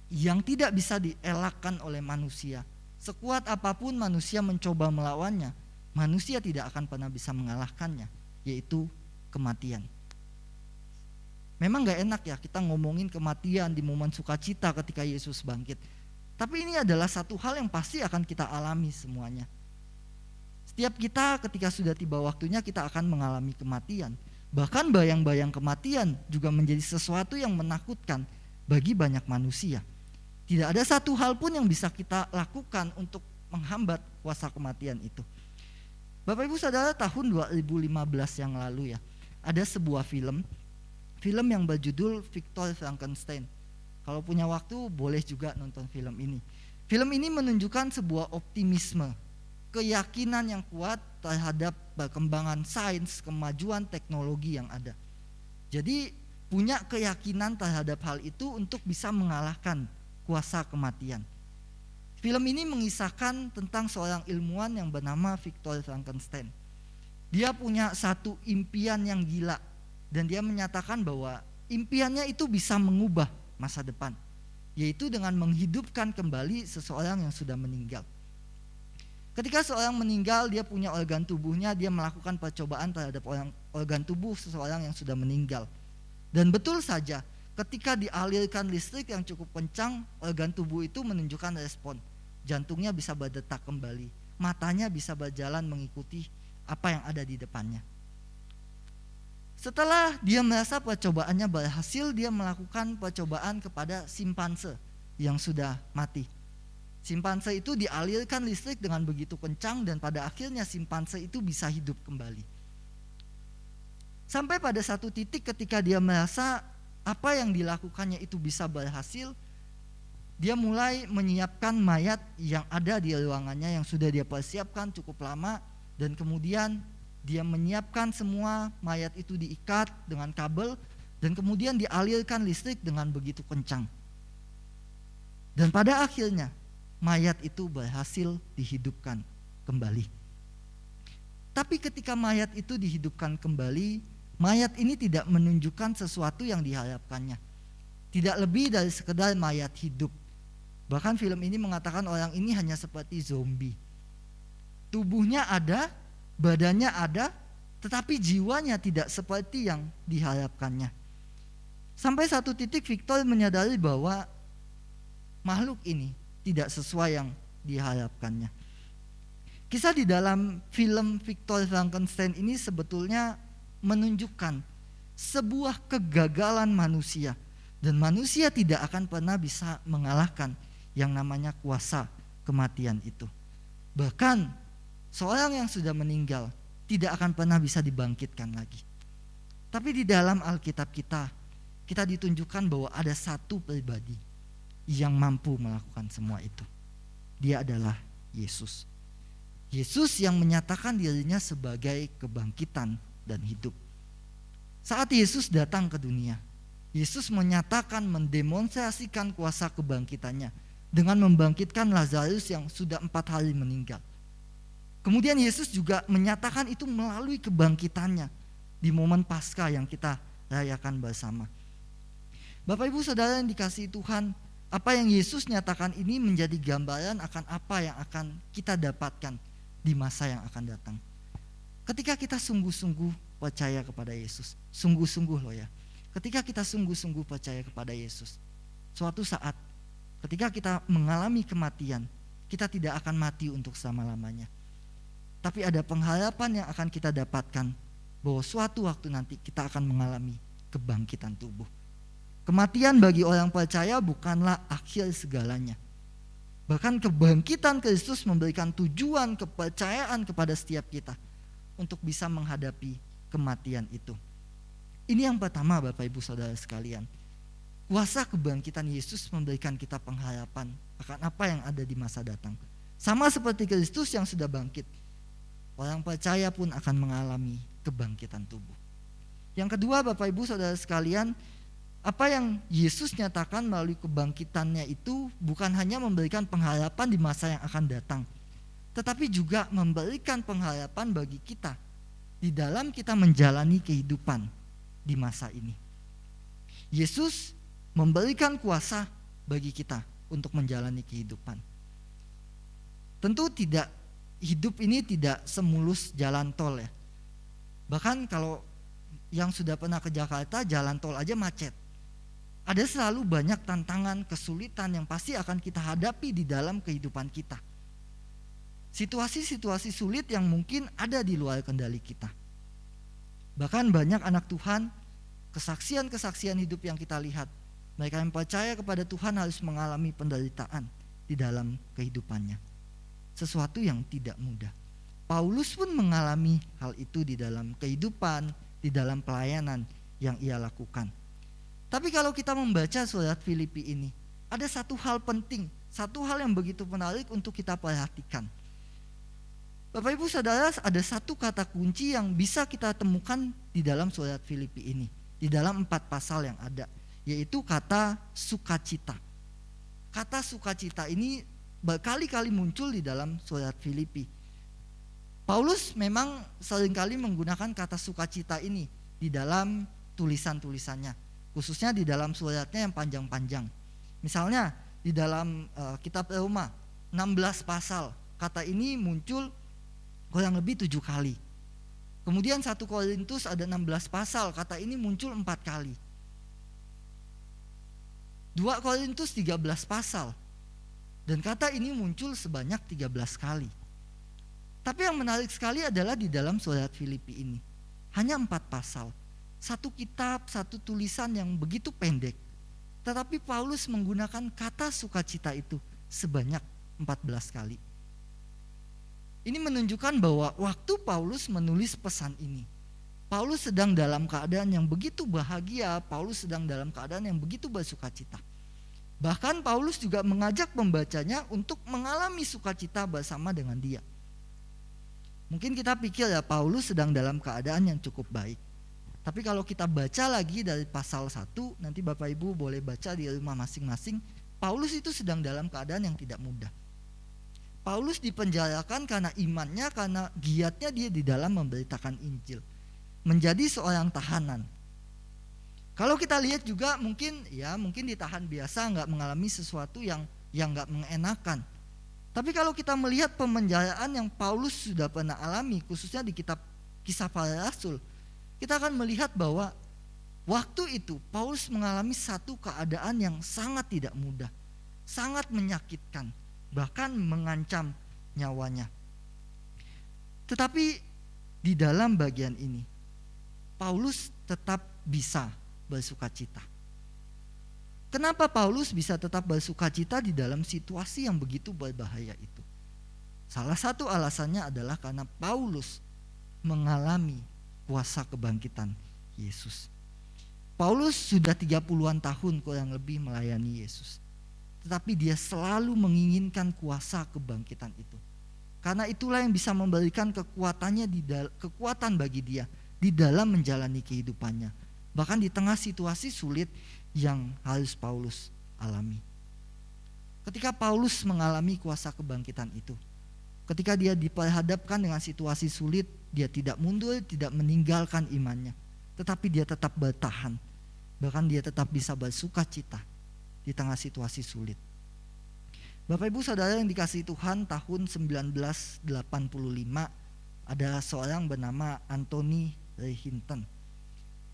yang tidak bisa dielakkan oleh manusia, sekuat apapun manusia mencoba melawannya, manusia tidak akan pernah bisa mengalahkannya, yaitu kematian. Memang gak enak ya kita ngomongin kematian di momen sukacita ketika Yesus bangkit. Tapi ini adalah satu hal yang pasti akan kita alami semuanya. Setiap kita ketika sudah tiba waktunya kita akan mengalami kematian. Bahkan bayang-bayang kematian juga menjadi sesuatu yang menakutkan bagi banyak manusia. Tidak ada satu hal pun yang bisa kita lakukan untuk menghambat kuasa kematian itu. Bapak Ibu Saudara, tahun 2015 yang lalu ya, ada sebuah film yang berjudul Victor Frankenstein. Kalau punya waktu boleh juga nonton film ini. Film ini menunjukkan sebuah optimisme, keyakinan yang kuat terhadap perkembangan sains, kemajuan teknologi yang ada. Jadi punya keyakinan terhadap hal itu untuk bisa mengalahkan kuasa kematian. Film ini mengisahkan tentang seorang ilmuwan yang bernama Victor Frankenstein. Dia punya satu impian yang gila dan dia menyatakan bahwa impiannya itu bisa mengubah masa depan, yaitu dengan menghidupkan kembali seseorang yang sudah meninggal. Ketika seorang meninggal, dia punya organ tubuhnya, dia melakukan percobaan terhadap organ tubuh seseorang yang sudah meninggal. Dan betul saja, ketika dialirkan listrik yang cukup kencang, organ tubuh itu menunjukkan respon. Jantungnya bisa berdetak kembali, matanya bisa berjalan mengikuti apa yang ada di depannya. Setelah dia merasa percobaannya berhasil, dia melakukan percobaan kepada simpanse yang sudah mati. Simpanse itu dialirkan listrik dengan begitu kencang dan pada akhirnya simpanse itu bisa hidup kembali. Sampai pada satu titik ketika dia merasa apa yang dilakukannya itu bisa berhasil, dia mulai menyiapkan mayat yang ada di ruangannya yang sudah dia persiapkan cukup lama, dan kemudian dia menyiapkan semua mayat itu diikat dengan kabel dan kemudian dialirkan listrik dengan begitu kencang. Dan pada akhirnya mayat itu berhasil dihidupkan kembali. Tapi ketika mayat itu dihidupkan kembali, mayat ini tidak menunjukkan sesuatu yang diharapkannya. Tidak lebih dari sekedar mayat hidup. Bahkan film ini mengatakan orang ini hanya seperti zombie. Tubuhnya ada, badannya ada, tetapi jiwanya tidak seperti yang diharapkannya. Sampai satu titik Victor menyadari bahwa makhluk ini tidak sesuai yang diharapkannya. Kisah di dalam film Victor Frankenstein ini sebetulnya menunjukkan sebuah kegagalan manusia, dan manusia tidak akan pernah bisa mengalahkan yang namanya kuasa kematian itu. Bahkan seorang yang sudah meninggal tidak akan pernah bisa dibangkitkan lagi. Tapi di dalam Alkitab kita ditunjukkan bahwa ada satu pribadi yang mampu melakukan semua itu. Dia adalah Yesus. Yesus yang menyatakan dirinya sebagai kebangkitan dan hidup. Saat Yesus datang ke dunia, Yesus menyatakan, mendemonstrasikan kuasa kebangkitannya dengan membangkitkan Lazarus yang sudah 4 hari meninggal. Kemudian Yesus juga menyatakan itu melalui kebangkitannya di momen Paskah yang kita rayakan bersama. Bapak Ibu Saudara yang dikasihi Tuhan, apa yang Yesus nyatakan ini menjadi gambaran akan apa yang akan kita dapatkan di masa yang akan datang. Ketika kita sungguh-sungguh percaya kepada Yesus, sungguh-sungguh loh ya. Ketika kita sungguh-sungguh percaya kepada Yesus, suatu saat ketika kita mengalami kematian, kita tidak akan mati untuk selama-lamanya. Tapi ada pengharapan yang akan kita dapatkan bahwa suatu waktu nanti kita akan mengalami kebangkitan tubuh. Kematian bagi orang percaya bukanlah akhir segalanya. Bahkan kebangkitan Kristus memberikan tujuan kepercayaan kepada setiap kita untuk bisa menghadapi kematian itu. Ini yang pertama Bapak Ibu Saudara sekalian. kuasa kebangkitan Yesus memberikan kita pengharapan akan apa yang ada di masa datang. Sama seperti Kristus yang sudah bangkit, orang percaya pun akan mengalami kebangkitan tubuh. Yang kedua, Bapak Ibu Saudara sekalian, apa yang Yesus nyatakan melalui kebangkitannya itu bukan hanya memberikan pengharapan di masa yang akan datang, tetapi juga memberikan pengharapan bagi kita di dalam kita menjalani kehidupan di masa ini. Yesus memberikan kuasa bagi kita untuk menjalani kehidupan. Tentu hidup ini tidak semulus jalan tol ya. Bahkan kalau yang sudah pernah ke Jakarta, jalan tol aja macet. Ada selalu banyak tantangan, kesulitan yang pasti akan kita hadapi di dalam kehidupan kita. Situasi-situasi sulit yang mungkin ada di luar kendali kita. Bahkan banyak anak Tuhan, kesaksian-kesaksian hidup yang kita lihat, mereka yang percaya kepada Tuhan harus mengalami penderitaan di dalam kehidupannya. Sesuatu yang tidak mudah. Paulus pun mengalami hal itu di dalam kehidupan, di dalam pelayanan yang ia lakukan. Tapi kalau kita membaca surat Filipi ini, ada satu hal penting, satu hal yang begitu menarik untuk kita perhatikan. Bapak Ibu Saudara, ada satu kata kunci yang bisa kita temukan di dalam surat Filipi ini, di dalam 4 pasal yang ada, yaitu kata sukacita. Kata sukacita ini berkali-kali muncul di dalam surat Filipi. Paulus memang seringkali menggunakan kata sukacita ini di dalam tulisan-tulisannya, khususnya di dalam suratnya yang panjang-panjang. Misalnya di dalam kitab Roma 16 pasal, kata ini muncul kurang lebih 7 kali. Kemudian 1 Korintus ada 16 pasal, kata ini muncul 4 kali. 2 Korintus 13 pasal, dan kata ini muncul sebanyak 13 kali. Tapi yang menarik sekali adalah di dalam surat Filipi ini, hanya 4 pasal, 1 kitab, 1 tulisan yang begitu pendek. Tetapi Paulus menggunakan kata sukacita itu sebanyak 14 kali. Ini menunjukkan bahwa waktu Paulus menulis pesan ini, Paulus sedang dalam keadaan yang begitu bahagia, Paulus sedang dalam keadaan yang begitu bersukacita. Bahkan Paulus juga mengajak pembacanya untuk mengalami sukacita bersama dengan dia. Mungkin kita pikir ya Paulus sedang dalam keadaan yang cukup baik. Tapi kalau kita baca lagi dari pasal 1, nanti Bapak Ibu boleh baca di rumah masing-masing, Paulus itu sedang dalam keadaan yang tidak mudah. Paulus dipenjarakan karena imannya, karena giatnya dia di dalam memberitakan Injil. Menjadi seorang tahanan. Kalau kita lihat juga mungkin ditahan biasa, nggak mengalami sesuatu yang nggak mengenakan. Tapi kalau kita melihat pemenjaraan yang Paulus sudah pernah alami, khususnya di kitab Kisah Para Rasul, kita akan melihat bahwa waktu itu Paulus mengalami satu keadaan yang sangat tidak mudah, sangat menyakitkan, bahkan mengancam nyawanya. Tetapi di dalam bagian ini, Paulus tetap bisa bersukacita. Kenapa Paulus bisa tetap bersukacita di dalam situasi yang begitu berbahaya itu? Salah satu alasannya adalah karena Paulus mengalami kuasa kebangkitan Yesus. Paulus sudah 30-an tahun kurang lebih melayani Yesus. Tetapi dia selalu menginginkan kuasa kebangkitan itu. Karena itulah yang bisa memberikan kekuatan bagi dia di dalam menjalani kehidupannya. Bahkan di tengah situasi sulit yang harus Paulus alami. Ketika Paulus mengalami kuasa kebangkitan itu, ketika dia diperhadapkan dengan situasi sulit, dia tidak mundur, tidak meninggalkan imannya, tetapi dia tetap bertahan. Bahkan dia tetap bisa bersukacita di tengah situasi sulit. Bapak Ibu Saudara yang dikasihi Tuhan, tahun 1985 ada seorang bernama Anthony Ray Hinton.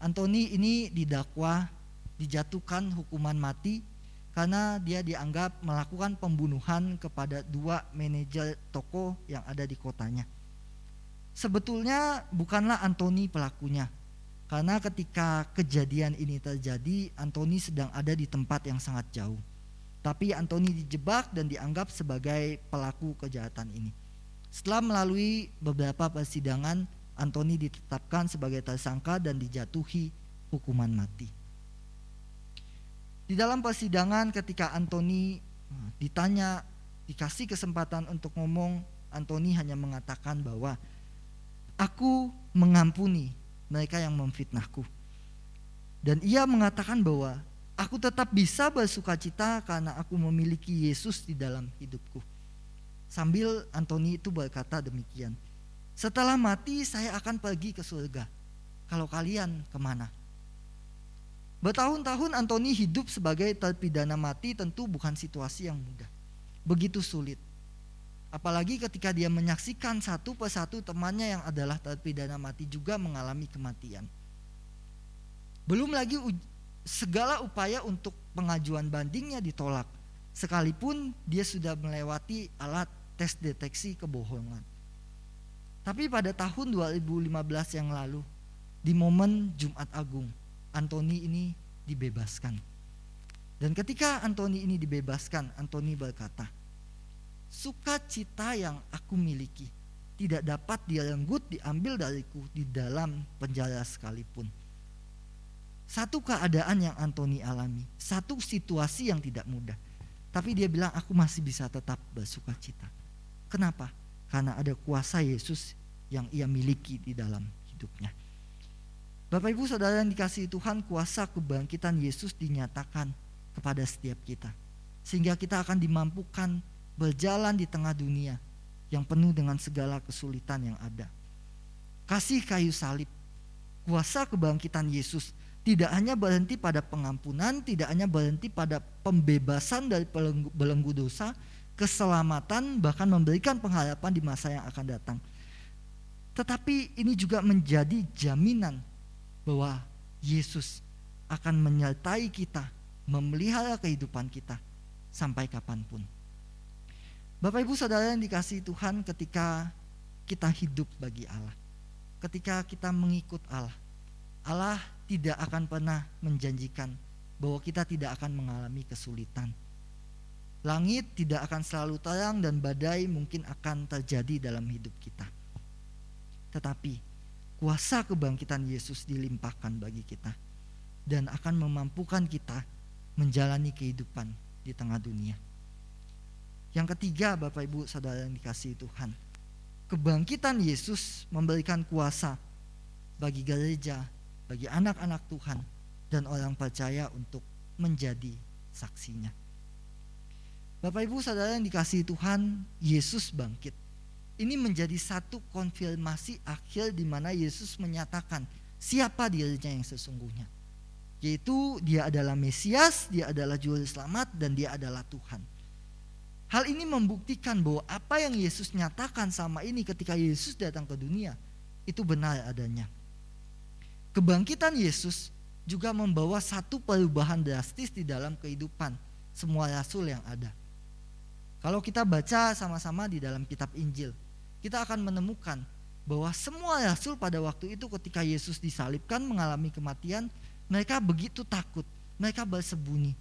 Anthony ini didakwa dijatuhkan hukuman mati karena dia dianggap melakukan pembunuhan kepada 2 manajer toko yang ada di kotanya. Sebetulnya bukanlah Anthony pelakunya, karena ketika kejadian ini terjadi, Anthony sedang ada di tempat yang sangat jauh. Tapi Anthony dijebak dan dianggap sebagai pelaku kejahatan ini. Setelah melalui beberapa persidangan, Anthony ditetapkan sebagai tersangka dan dijatuhi hukuman mati. Di dalam persidangan ketika Antoni ditanya, dikasih kesempatan untuk ngomong, Antoni hanya mengatakan bahwa aku mengampuni mereka yang memfitnahku. Dan ia mengatakan bahwa aku tetap bisa bersukacita karena aku memiliki Yesus di dalam hidupku. Sambil Antoni itu berkata demikian, setelah mati saya akan pergi ke surga. Kalau kalian kemana? Bertahun-tahun Antoni hidup sebagai terpidana mati tentu bukan situasi yang mudah. Begitu sulit. Apalagi ketika dia menyaksikan satu persatu temannya yang adalah terpidana mati juga mengalami kematian. Belum lagi segala upaya untuk pengajuan bandingnya ditolak. Sekalipun dia sudah melewati alat tes deteksi kebohongan. Tapi pada tahun 2015 yang lalu, di momen Jumat Agung, Antoni ini dibebaskan. Dan ketika Antoni ini dibebaskan, Antoni berkata, sukacita yang aku miliki tidak dapat direnggut diambil dariku di dalam penjara sekalipun. Satu keadaan yang Antoni alami, satu situasi yang tidak mudah, tapi dia bilang aku masih bisa tetap bersukacita. Kenapa? Karena ada kuasa Yesus yang ia miliki di dalam hidupnya. Bapak Ibu Saudara yang dikasihi Tuhan, kuasa kebangkitan Yesus dinyatakan kepada setiap kita, sehingga kita akan dimampukan berjalan di tengah dunia yang penuh dengan segala kesulitan yang ada. Kasih kayu salib, kuasa kebangkitan Yesus tidak hanya berhenti pada pengampunan, tidak hanya berhenti pada pembebasan dari belenggu dosa, keselamatan, bahkan memberikan pengharapan di masa yang akan datang. Tetapi ini juga menjadi jaminan bahwa Yesus akan menyertai kita, memelihara kehidupan kita sampai kapanpun. Bapak Ibu Saudara yang dikasihi Tuhan, ketika kita hidup bagi Allah, ketika kita mengikut Allah, Allah tidak akan pernah menjanjikan bahwa kita tidak akan mengalami kesulitan. Langit tidak akan selalu terang dan badai mungkin akan terjadi dalam hidup kita. Tetapi kuasa kebangkitan Yesus dilimpahkan bagi kita dan akan memampukan kita menjalani kehidupan di tengah dunia. Yang ketiga, Bapak Ibu Saudara yang dikasihi Tuhan, kebangkitan Yesus memberikan kuasa bagi gereja, bagi anak-anak Tuhan dan orang percaya untuk menjadi saksinya. Bapak Ibu Saudara yang dikasihi Tuhan, Yesus bangkit. Ini menjadi satu konfirmasi akhir di mana Yesus menyatakan siapa dirinya yang sesungguhnya. Yaitu dia adalah Mesias, dia adalah Juru Selamat, dan dia adalah Tuhan. Hal ini membuktikan bahwa apa yang Yesus nyatakan sama ini ketika Yesus datang ke dunia, itu benar adanya. Kebangkitan Yesus juga membawa satu perubahan drastis di dalam kehidupan semua rasul yang ada. Kalau kita baca sama-sama di dalam kitab Injil, kita akan menemukan bahwa semua rasul pada waktu itu ketika Yesus disalibkan mengalami kematian, mereka begitu takut, mereka bersembunyi.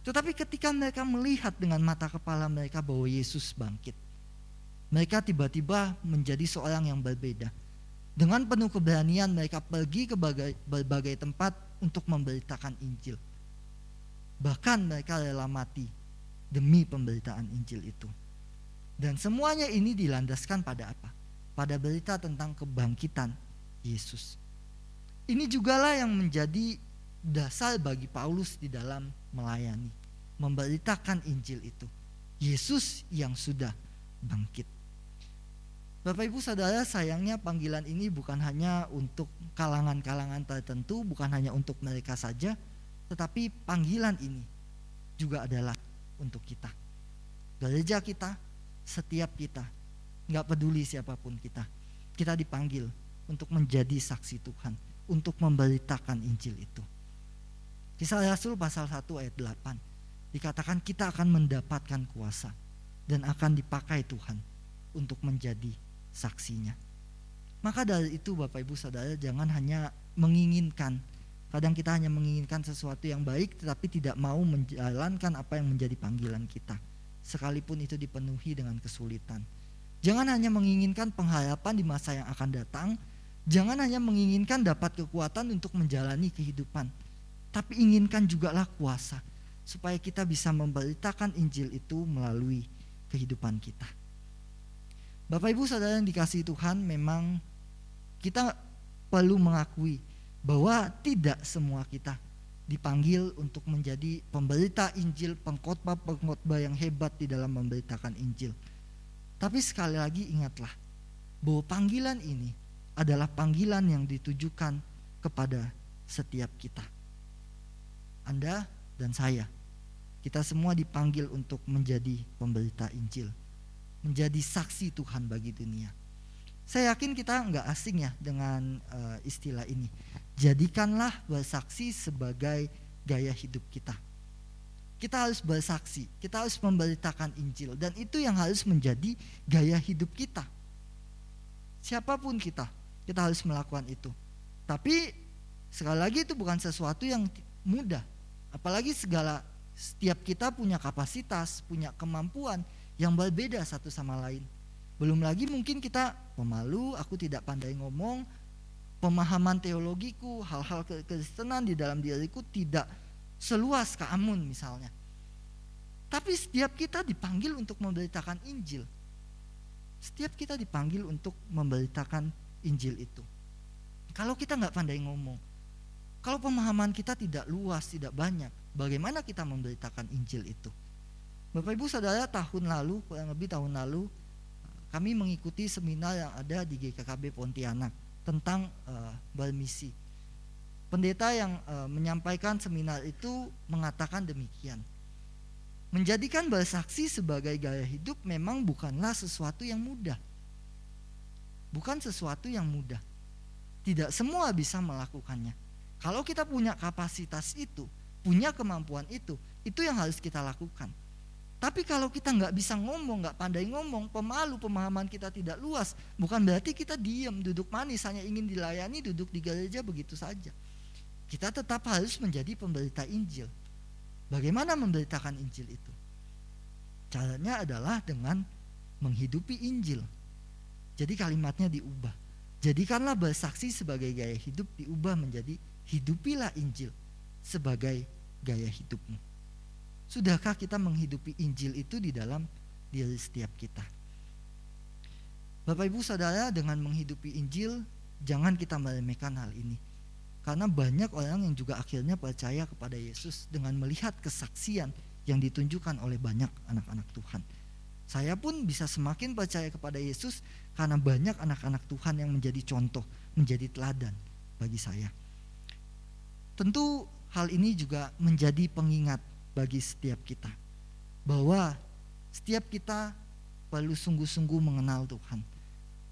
Tetapi ketika mereka melihat dengan mata kepala mereka bahwa Yesus bangkit, mereka tiba-tiba menjadi seorang yang berbeda. Dengan penuh keberanian mereka pergi ke berbagai tempat untuk memberitakan Injil. Bahkan mereka rela mati demi pemberitaan Injil itu. Dan semuanya ini dilandaskan pada apa? Pada berita tentang kebangkitan Yesus. Ini jugalah yang menjadi dasar bagi Paulus di dalam melayani, memberitakan Injil itu. Yesus yang sudah bangkit. Bapak Ibu Saudara, sayangnya panggilan ini bukan hanya untuk kalangan-kalangan tertentu, bukan hanya untuk mereka saja, tetapi panggilan ini juga adalah untuk kita. Gereja kita, setiap kita, gak peduli siapapun kita dipanggil untuk menjadi saksi Tuhan, untuk memberitakan Injil itu. Kisah Rasul pasal 1 ayat 8 dikatakan kita akan mendapatkan kuasa dan akan dipakai Tuhan untuk menjadi saksinya. Maka dari itu Bapak Ibu Saudara, jangan hanya menginginkan, kadang kita hanya menginginkan sesuatu yang baik tetapi tidak mau menjalankan apa yang menjadi panggilan kita, sekalipun itu dipenuhi dengan kesulitan. Jangan hanya menginginkan pengharapan di masa yang akan datang, jangan hanya menginginkan dapat kekuatan untuk menjalani kehidupan, tapi inginkan jugalah kuasa supaya kita bisa memberitakan Injil itu melalui kehidupan kita. Bapak Ibu Saudara yang dikasihi Tuhan, memang kita perlu mengakui bahwa tidak semua kita dipanggil untuk menjadi pemberita Injil, pengkhotbah yang hebat di dalam memberitakan Injil. Tapi sekali lagi ingatlah bahwa panggilan ini adalah panggilan yang ditujukan kepada setiap kita. Anda dan saya, kita semua dipanggil untuk menjadi pemberita Injil, menjadi saksi Tuhan bagi dunia. Saya yakin kita nggak asing ya dengan istilah ini. Jadikanlah bersaksi sebagai gaya hidup kita. Kita harus bersaksi, kita harus memberitakan Injil, dan itu yang harus menjadi gaya hidup kita. Siapapun kita harus melakukan itu. Tapi sekali lagi itu bukan sesuatu yang mudah. Apalagi setiap kita punya kapasitas, punya kemampuan yang berbeda satu sama lain. Belum lagi mungkin kita pemalu, aku tidak pandai ngomong, pemahaman teologiku, hal-hal kekristenan di dalam diriku tidak seluas Kak Amun misalnya. Tapi setiap kita dipanggil untuk memberitakan Injil. Setiap kita dipanggil untuk memberitakan Injil itu. Kalau kita nggak pandai ngomong, kalau pemahaman kita tidak luas, tidak banyak, bagaimana kita memberitakan Injil itu? Bapak Ibu Saudara, kurang lebih tahun lalu, kami mengikuti seminar yang ada di GKKB Pontianak tentang bermisi. Pendeta yang menyampaikan seminar itu mengatakan demikian. Menjadikan bersaksi sebagai gaya hidup memang bukanlah sesuatu yang mudah. Bukan sesuatu yang mudah. Tidak semua bisa melakukannya. Kalau kita punya kapasitas itu, punya kemampuan itu yang harus kita lakukan. Tapi kalau kita nggak bisa ngomong, nggak pandai ngomong, pemalu, pemahaman kita tidak luas, bukan berarti kita diam, duduk manis, hanya ingin dilayani, duduk di gereja begitu saja. Kita tetap harus menjadi pemberita Injil. Bagaimana memberitakan Injil itu? Caranya adalah dengan menghidupi Injil. Jadi kalimatnya diubah. Jadikanlah bersaksi sebagai gaya hidup, diubah menjadi hidupilah Injil sebagai gaya hidupmu. Sudahkah kita menghidupi Injil itu di dalam diri setiap kita? Bapak Ibu Saudara, dengan menghidupi Injil, jangan kita meremehkan hal ini. Karena banyak orang yang juga akhirnya percaya kepada Yesus dengan melihat kesaksian yang ditunjukkan oleh banyak anak-anak Tuhan. Saya pun bisa semakin percaya kepada Yesus karena banyak anak-anak Tuhan yang menjadi contoh, menjadi teladan bagi saya. Tentu hal ini juga menjadi pengingat bagi setiap kita, bahwa setiap kita perlu sungguh-sungguh mengenal Tuhan,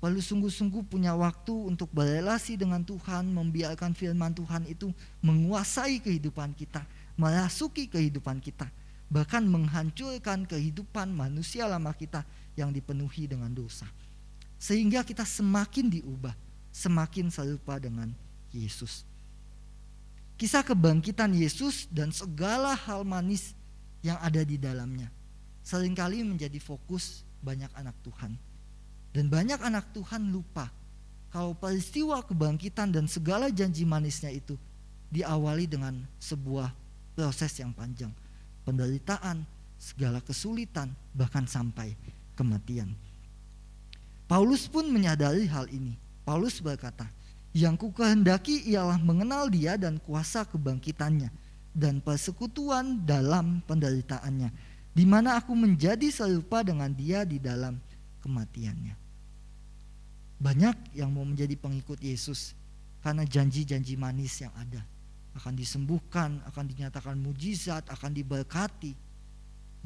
perlu sungguh-sungguh punya waktu untuk berelasi dengan Tuhan, membiarkan firman Tuhan itu menguasai kehidupan kita, merasuki kehidupan kita, bahkan menghancurkan kehidupan manusia lama kita yang dipenuhi dengan dosa, sehingga kita semakin diubah, semakin serupa dengan Yesus. Kisah kebangkitan Yesus dan segala hal manis yang ada di dalamnya seringkali menjadi fokus banyak anak Tuhan. Dan banyak anak Tuhan lupa kalau peristiwa kebangkitan dan segala janji manisnya itu diawali dengan sebuah proses yang panjang. Penderitaan, segala kesulitan, bahkan sampai kematian. Paulus pun menyadari hal ini. Paulus berkata, "Yang kukehendaki ialah mengenal Dia dan kuasa kebangkitannya dan persekutuan dalam penderitaannya, di mana aku menjadi serupa dengan Dia di dalam kematiannya." Banyak yang mau menjadi pengikut Yesus karena janji-janji manis yang ada. Akan disembuhkan, akan dinyatakan mujizat, akan diberkati.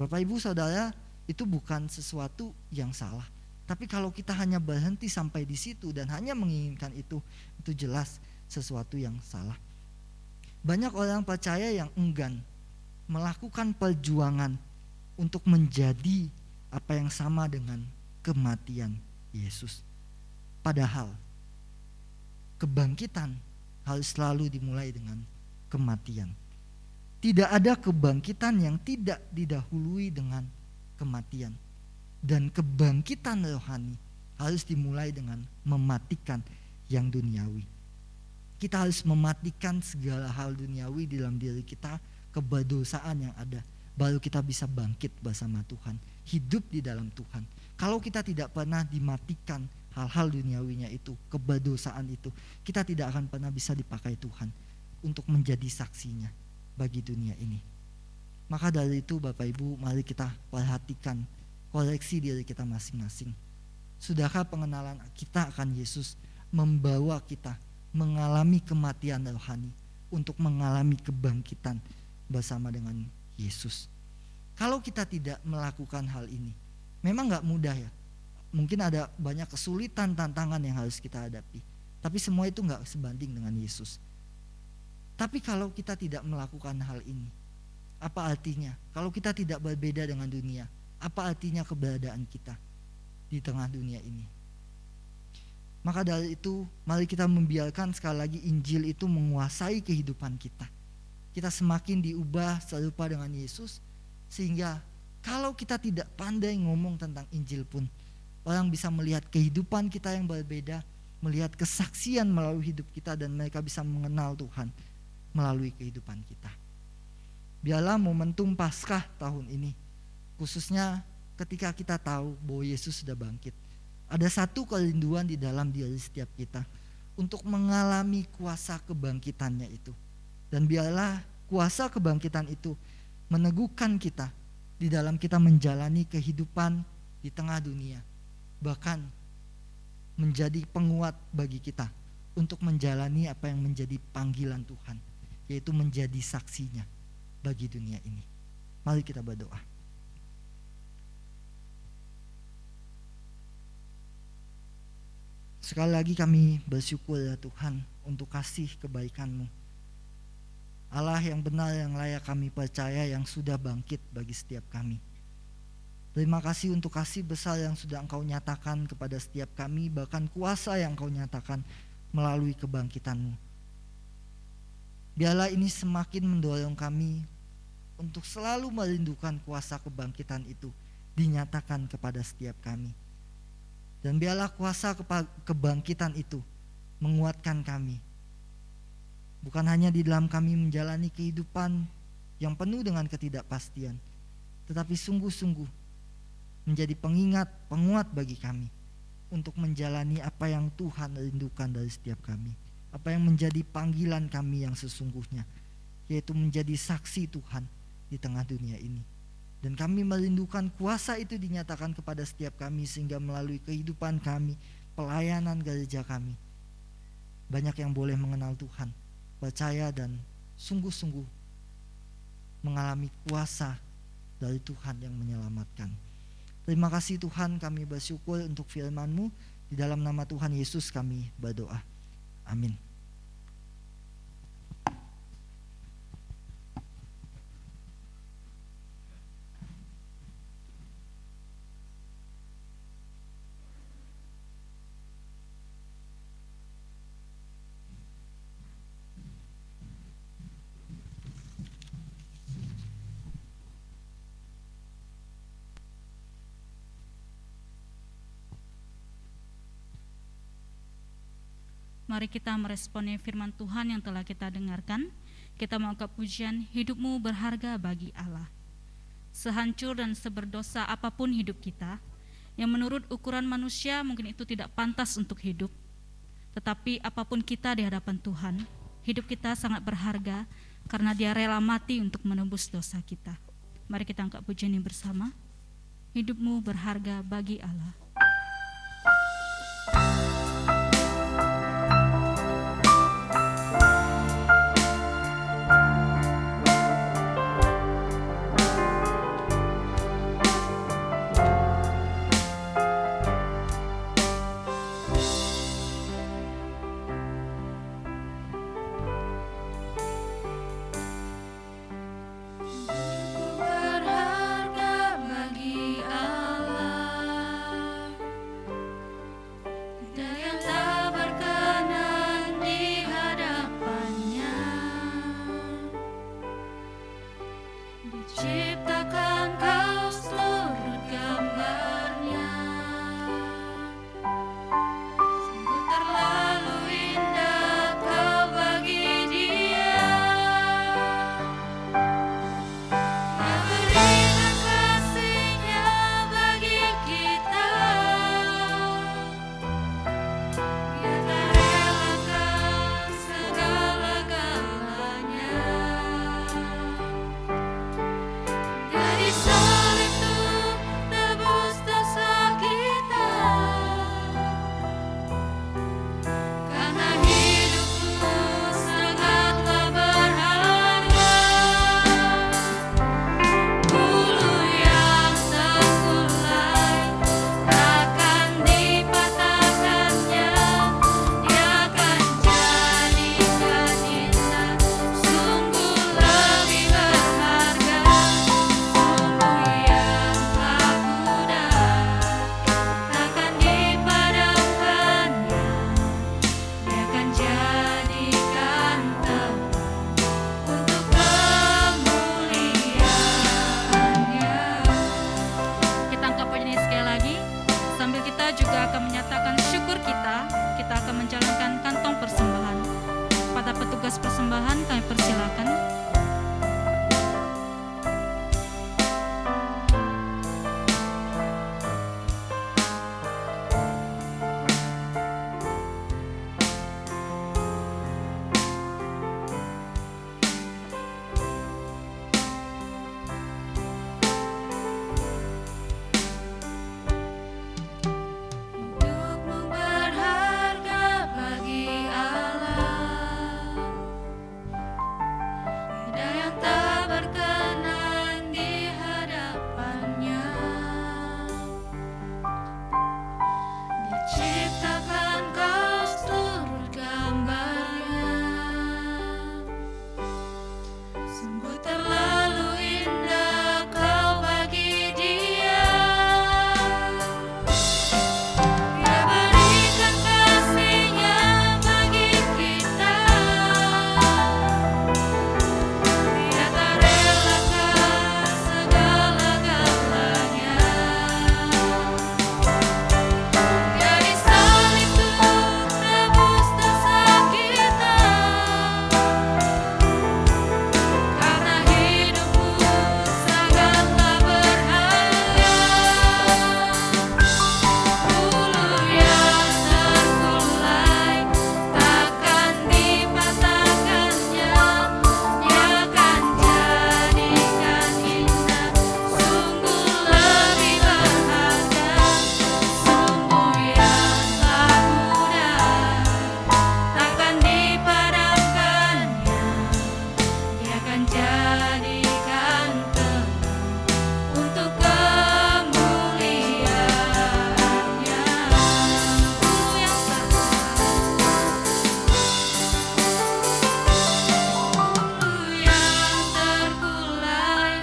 Bapak Ibu Saudara, itu bukan sesuatu yang salah. Tapi kalau kita hanya berhenti sampai di situ dan hanya menginginkan itu jelas sesuatu yang salah. Banyak orang percaya yang enggan melakukan perjuangan untuk menjadi apa yang sama dengan kematian Yesus. Padahal kebangkitan harus selalu dimulai dengan kematian. Tidak ada kebangkitan yang tidak didahului dengan kematian. Dan kebangkitan rohani harus dimulai dengan mematikan yang duniawi. Kita harus mematikan segala hal duniawi di dalam diri kita, keberdosaan yang ada. Baru kita bisa bangkit bersama Tuhan, hidup di dalam Tuhan. Kalau kita tidak pernah dimatikan hal-hal duniawinya itu, keberdosaan itu, kita tidak akan pernah bisa dipakai Tuhan untuk menjadi saksinya bagi dunia ini. Maka dari itu Bapak Ibu, mari kita perhatikan, koreksi diri kita masing-masing. Sudahkah pengenalan kita akan Yesus membawa kita mengalami kematian rohani untuk mengalami kebangkitan bersama dengan Yesus? Kalau kita tidak melakukan hal ini, memang gak mudah ya. Mungkin ada banyak kesulitan, tantangan yang harus kita hadapi. Tapi semua itu gak sebanding dengan Yesus. Tapi kalau kita tidak melakukan hal ini, apa artinya? Kalau kita tidak berbeda dengan dunia, apa artinya keberadaan kita di tengah dunia ini? Maka dari itu, mari kita membiarkan sekali lagi Injil itu menguasai kehidupan kita. Kita semakin diubah serupa dengan Yesus, sehingga kalau kita tidak pandai ngomong tentang Injil pun, orang bisa melihat kehidupan kita yang berbeda, melihat kesaksian melalui hidup kita, dan mereka bisa mengenal Tuhan melalui kehidupan kita. Biarlah momentum Paskah tahun ini, khususnya ketika kita tahu bahwa Yesus sudah bangkit, ada satu kerinduan di dalam diri setiap kita untuk mengalami kuasa kebangkitannya itu. Dan biarlah kuasa kebangkitan itu meneguhkan kita di dalam kita menjalani kehidupan di tengah dunia. Bahkan menjadi penguat bagi kita untuk menjalani apa yang menjadi panggilan Tuhan, yaitu menjadi saksinya bagi dunia ini. Mari kita berdoa. Sekali lagi kami bersyukur ya Tuhan untuk kasih kebaikan-Mu. Allah yang benar, yang layak kami percaya, yang sudah bangkit bagi setiap kami. Terima kasih untuk kasih besar yang sudah Engkau nyatakan kepada setiap kami, bahkan kuasa yang Engkau nyatakan melalui kebangkitan-Mu. Biarlah ini semakin mendorong kami untuk selalu merindukan kuasa kebangkitan itu dinyatakan kepada setiap kami. Dan biarlah kuasa kebangkitan itu menguatkan kami. Bukan hanya di dalam kami menjalani kehidupan yang penuh dengan ketidakpastian, tetapi sungguh-sungguh menjadi penguat bagi kami untuk menjalani apa yang Tuhan rindukan dari setiap kami. Apa yang menjadi panggilan kami yang sesungguhnya, yaitu menjadi saksi Tuhan di tengah dunia ini. Dan kami merindukan kuasa itu dinyatakan kepada setiap kami, sehingga melalui kehidupan kami, pelayanan gereja kami, banyak yang boleh mengenal Tuhan, percaya dan sungguh-sungguh mengalami kuasa dari Tuhan yang menyelamatkan. Terima kasih Tuhan, kami bersyukur untuk firman-Mu. Di dalam nama Tuhan Yesus kami berdoa. Amin. Mari kita meresponi firman Tuhan yang telah kita dengarkan. Kita mengangkat pujian, hidupmu berharga bagi Allah. Sehancur dan seberdosa apapun hidup kita, yang menurut ukuran manusia mungkin itu tidak pantas untuk hidup, tetapi apapun kita di hadapan Tuhan, hidup kita sangat berharga karena Dia rela mati untuk menebus dosa kita. Mari kita angkat pujian ini bersama. Hidupmu berharga bagi Allah. Berharga bagi Allah, dan yang tak berkenan di hadapannya. Diciptakan kau seturut gambarnya, sungguh terlalu indah kau dan yang tak berkenan di hadapannya. Diciptakan kau seluruh gambarnya, sungguh terlalu indah kau bagi dia. Dia berikan kasih-Nya bagi kita, Dia tak relakan segala-galanya. Dia disalib untuk tebus dosa kita, karena hidupmu sangatlah berharga. Bulu yang terkulai takkan dipatahkannya, Dia akan jadikan indah, sungguh lebih berharga. Sumbu yang tak pudar takkan dipadamkannya, Dia akan jadikan terang untuk kemuliaan-Nya. Bulu yang terkulai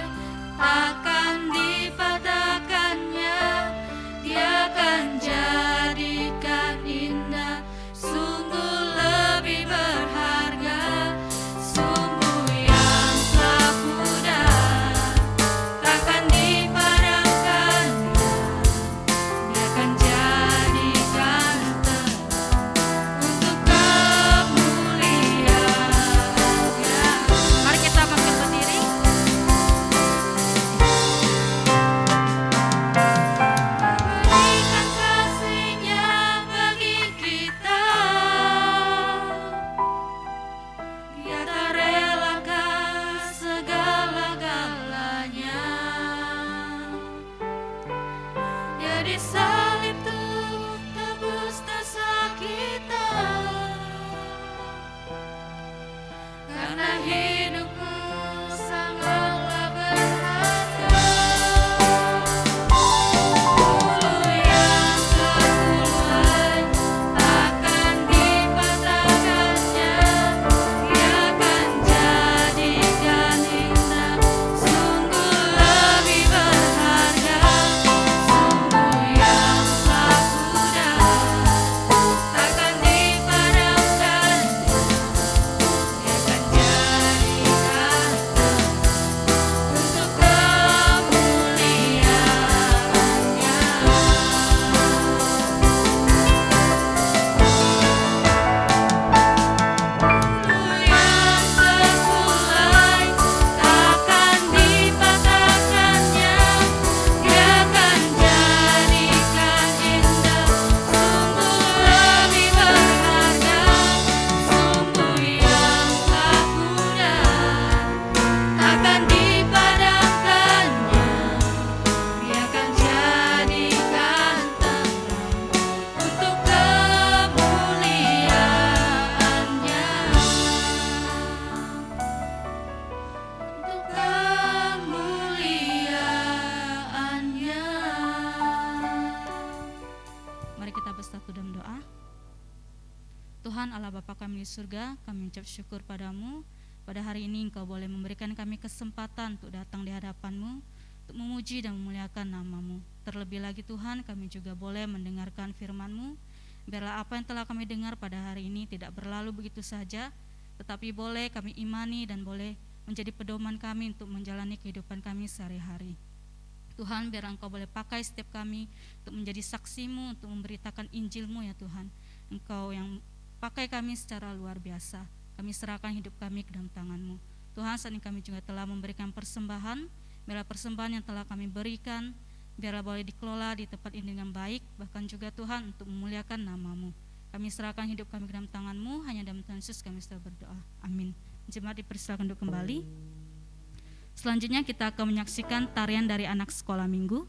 takkan dipatahkannya, Dia akan jadikan indah, sungguh lebih berharga. Sumbu yang tak pudar takkan dipadamkannya, Dia akan jadikan terang untuk kemuliaan-Nya. Mari kita bangkit berdiri. Berikan kasih-Nya bagi kita, Dia tak relakan segala-galanya. Dia disalib untuk tebus dosa kita, karena hidupmu sangatlah berharga. Bulu yang terkulai takkan dipatahkannya, Dia akan jadikan indah, sungguh lebih berharga. Sumbu yang tak pudar takkan dipadamkannya, Dia akan jadikan terang untuk kemuliaan-Nya. Bulu yang terkulai takkan dipatahkannya, Dia akan jadikan indah, sungguh lebih berharga. Sumbu yang tak pudar takkan dipadamkannya, Dia akan jadikan terang untuk kemuliaan-Nya. Untuk kemuliaan-Nya. Mari kita bersatu dalam doa. Tuhan Allah Bapa kami di surga, kami ucap syukur padamu. Pada hari ini Engkau boleh memberikan kami kesempatan untuk datang di hadapan-Mu, untuk memuji dan memuliakan nama-Mu. Terlebih lagi Tuhan, kami juga boleh mendengarkan firman-Mu. Biarlah apa yang telah kami dengar pada hari ini tidak berlalu begitu saja, tetapi boleh kami imani dan boleh menjadi pedoman kami untuk menjalani kehidupan kami sehari-hari. Tuhan, biar Engkau boleh pakai setiap kami untuk menjadi saksi-Mu, untuk memberitakan Injil-Mu ya Tuhan. Engkau yang pakai kami secara luar biasa. Kami serahkan hidup kami ke dalam tangan-Mu. Tuhan, saat ini kami juga telah memberikan persembahan. Biarlah persembahan yang telah kami berikan, biarlah boleh dikelola di tempat ini dengan baik, bahkan juga Tuhan untuk memuliakan nama-Mu. Kami serahkan hidup kami ke dalam tangan-Mu, hanya dalam Tuhan Yesus kami sudah berdoa. Amin. Jemaat dipersilakan untuk kembali. Selanjutnya kita akan menyaksikan tarian dari anak sekolah minggu.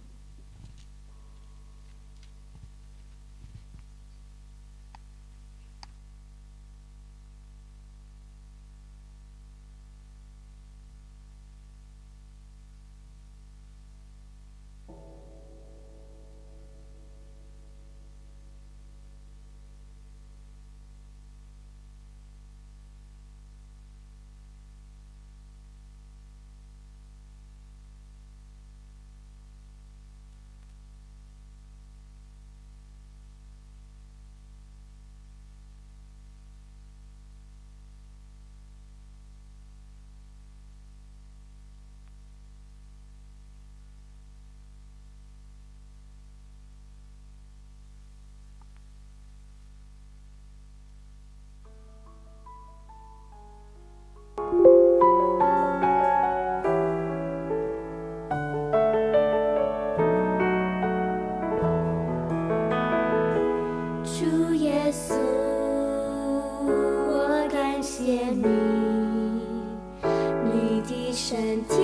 身体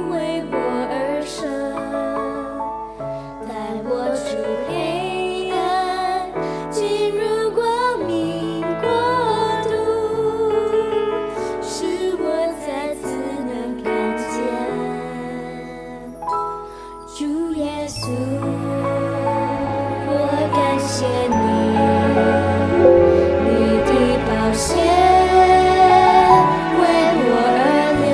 为我而生，带我出黑暗，进入光明国度，使我再次能看见主耶稣。我感谢你，你的宝血为我而流。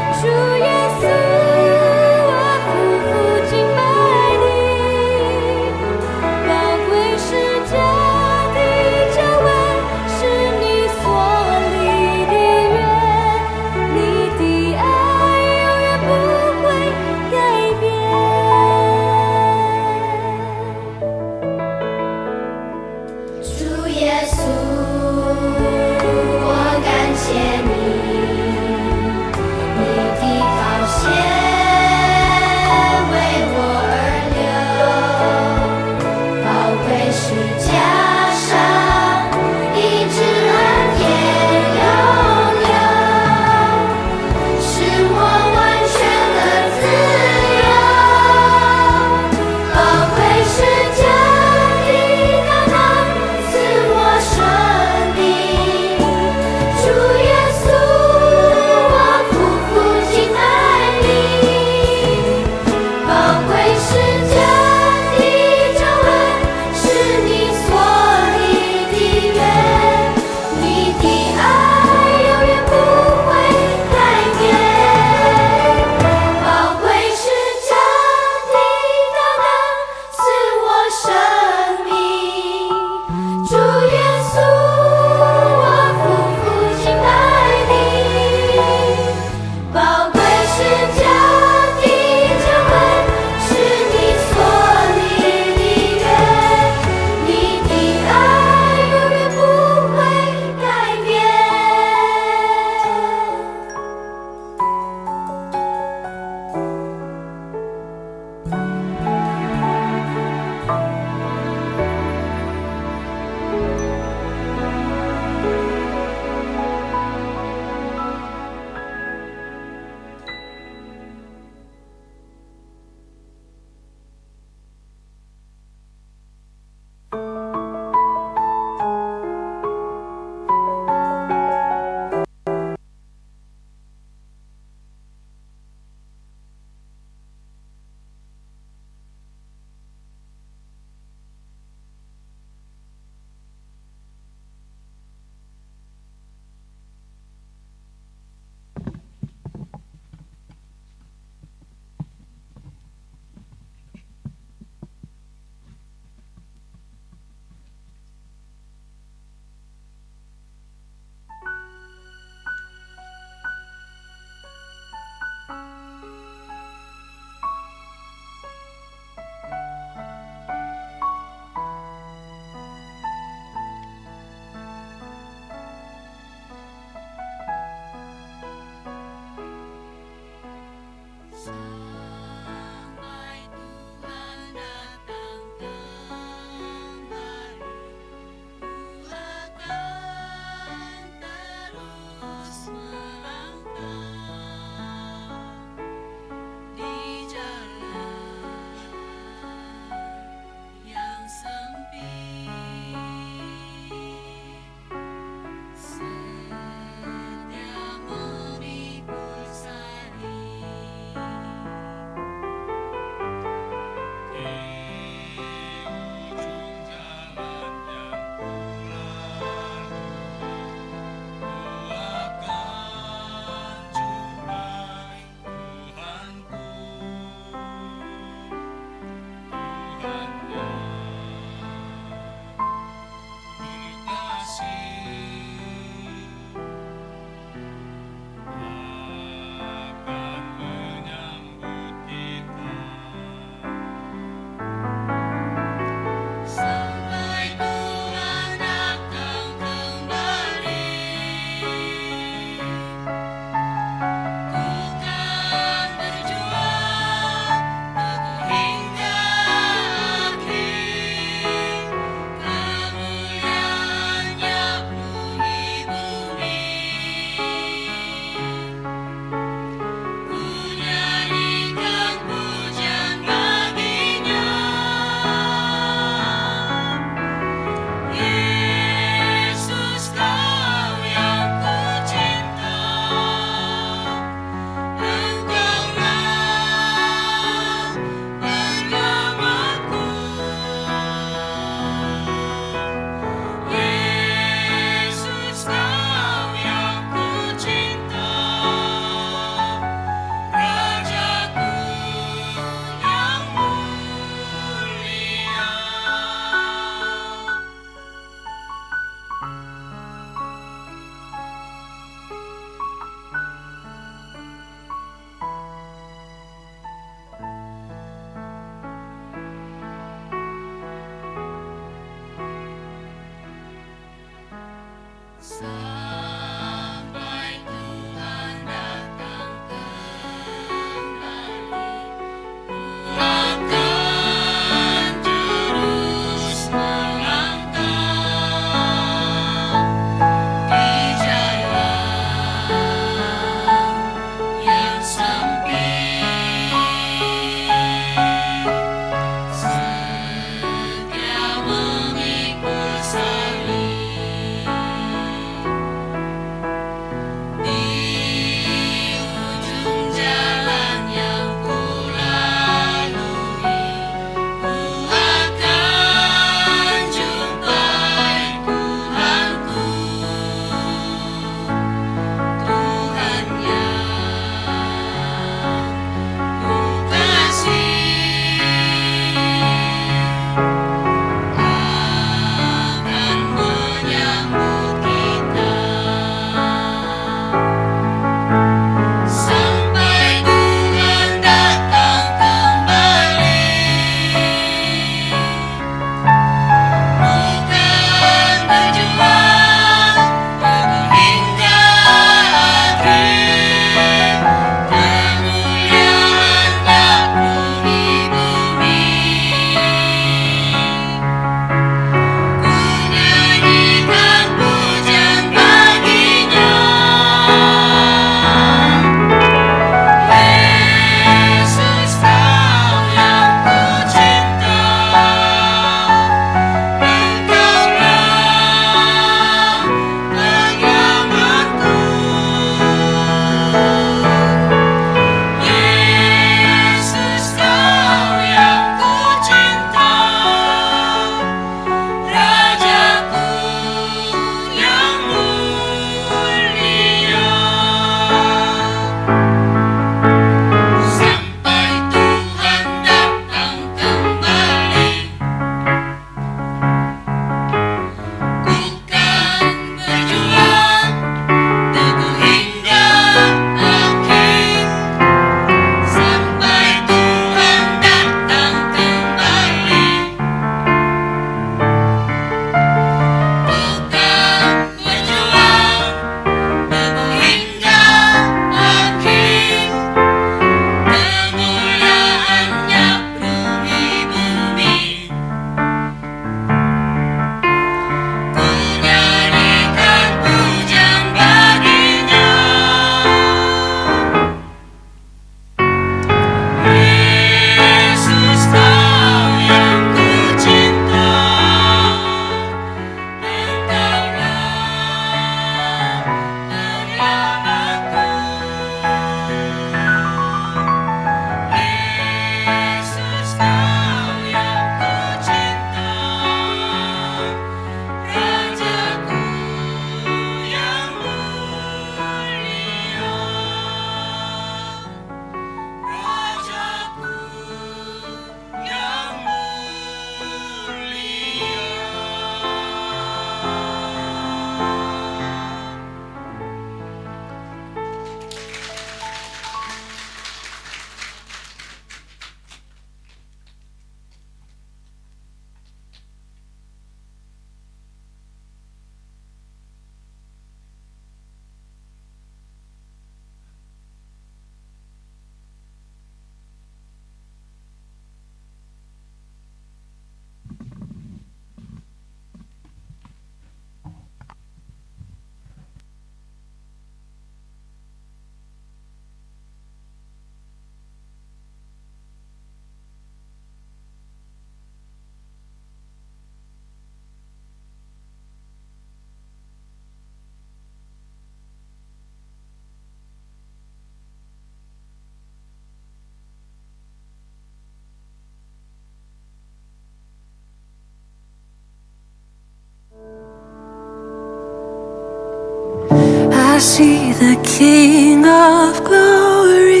see the King of glory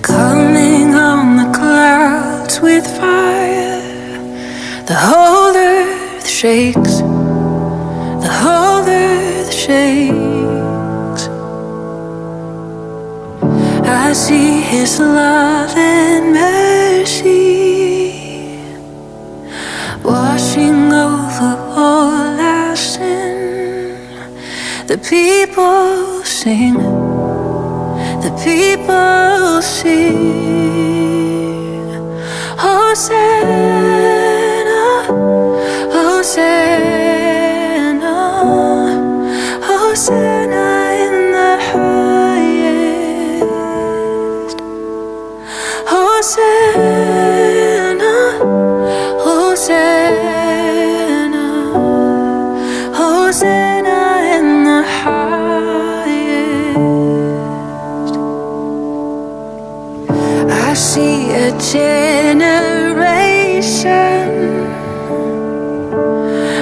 coming on the clouds with fire. The whole earth shakes, the whole earth shakes. I see his love and mercy washing over all our sin. The people sing, the people sing. Hosanna, Hosanna, Hosanna in the highest. Hosanna, Hosanna, Hosanna in the highest. I see a generation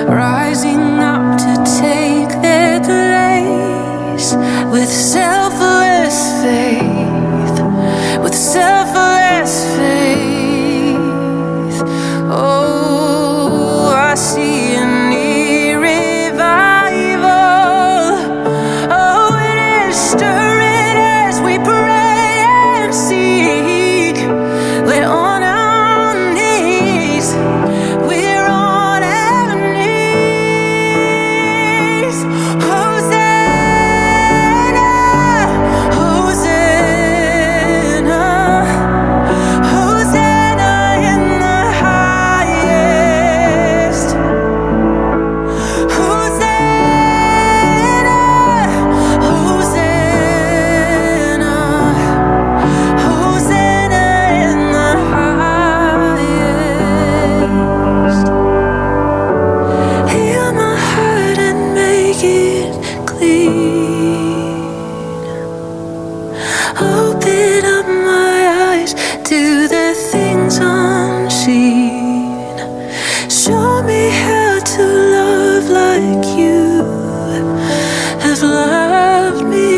rising up to take their place with selfless faith, with selfless faith. Oh, I see a near revival. Oh, it is stirring as we pray and seek. We're on our knees. We're on our knees. Hosanna, Hosanna, Hosanna in the highest. Hosanna, Hosanna, Hosanna in the highest. Heal my heart and make it clean. Open up my eyes to the things unseen. Show me how to love like you have loved me.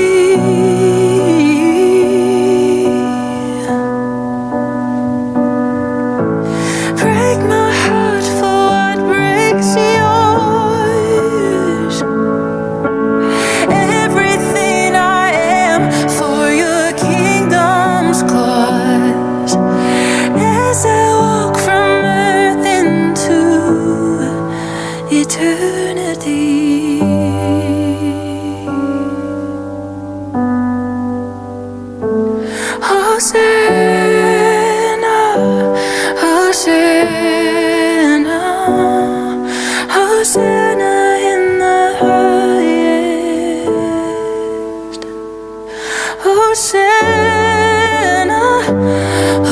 Break my heart for what breaks yours. Everything I am for your kingdom's cause. As I walk from earth into eternity. Hosanna, Hosanna, Hosanna in the highest. Hosanna,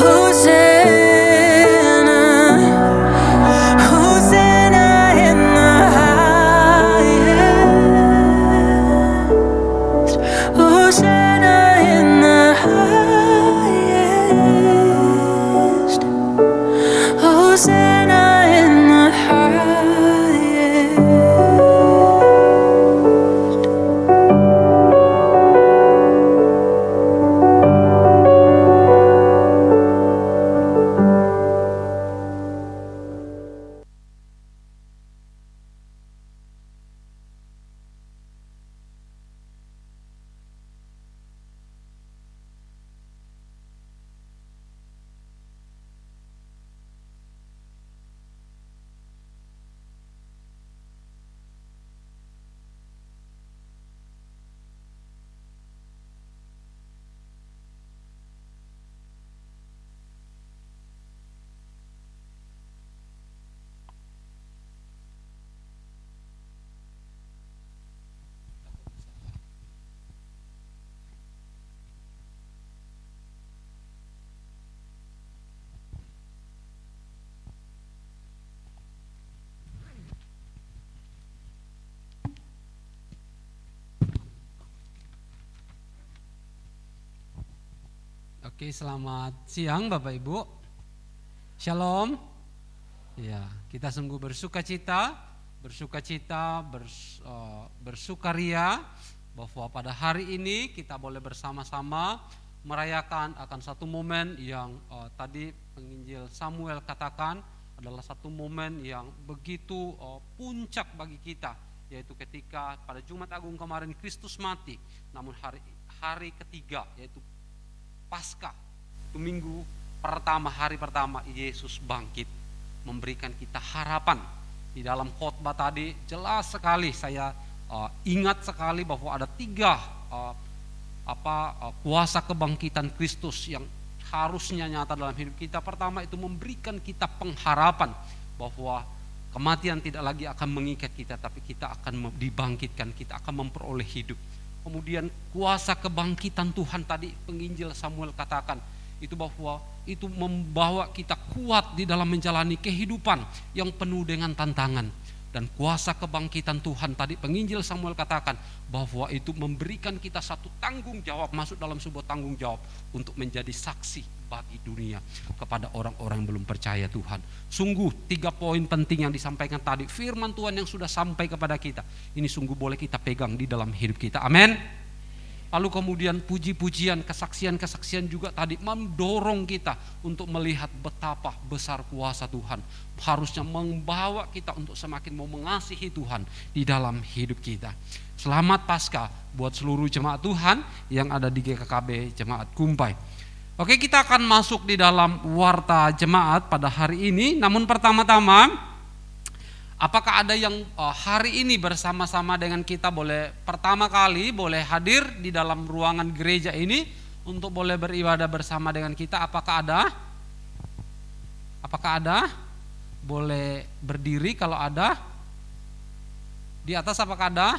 Hosanna, Hosanna in the highest. Hosanna in the highest. Hosanna in the highest. Oke, selamat siang Bapak Ibu. Shalom. Ya, kita sungguh bersuka cita bersukacita, bersukaria bahwa pada hari ini kita boleh bersama-sama merayakan akan satu momen yang tadi penginjil Samuel katakan adalah satu momen yang begitu puncak bagi kita, yaitu ketika pada Jumat Agung kemarin Kristus mati, namun hari ketiga yaitu Paskah, itu minggu pertama, hari pertama Yesus bangkit, memberikan kita harapan. Di dalam khotbah tadi jelas sekali saya ingat sekali bahwa ada tiga kuasa kebangkitan Kristus yang harusnya nyata dalam hidup kita. Pertama itu memberikan kita pengharapan bahwa kematian tidak lagi akan mengikat kita, tapi kita akan dibangkitkan, kita akan memperoleh hidup. Kemudian kuasa kebangkitan Tuhan tadi penginjil Samuel katakan itu bahwa itu membawa kita kuat di dalam menjalani kehidupan yang penuh dengan tantangan. Dan kuasa kebangkitan Tuhan tadi penginjil Samuel katakan bahwa itu memberikan kita satu tanggung jawab, masuk dalam sebuah tanggung jawab untuk menjadi saksi bagi dunia kepada orang-orang yang belum percaya Tuhan. Sungguh 3 poin penting yang disampaikan tadi, firman Tuhan yang sudah sampai kepada kita, ini sungguh boleh kita pegang di dalam hidup kita. Amin. Lalu kemudian puji-pujian, kesaksian-kesaksian juga tadi mendorong kita untuk melihat betapa besar kuasa Tuhan. Harusnya membawa kita untuk semakin mau mengasihi Tuhan di dalam hidup kita. Selamat Paskah buat seluruh jemaat Tuhan yang ada di GKKB Jemaat Kumpai. Oke, kita akan masuk di dalam warta jemaat pada hari ini. Namun pertama-tama, apakah ada yang hari ini bersama-sama dengan kita boleh pertama kali boleh hadir di dalam ruangan gereja ini untuk boleh beribadah bersama dengan kita? Apakah ada? Apakah ada? Boleh berdiri kalau ada. Di atas apakah ada?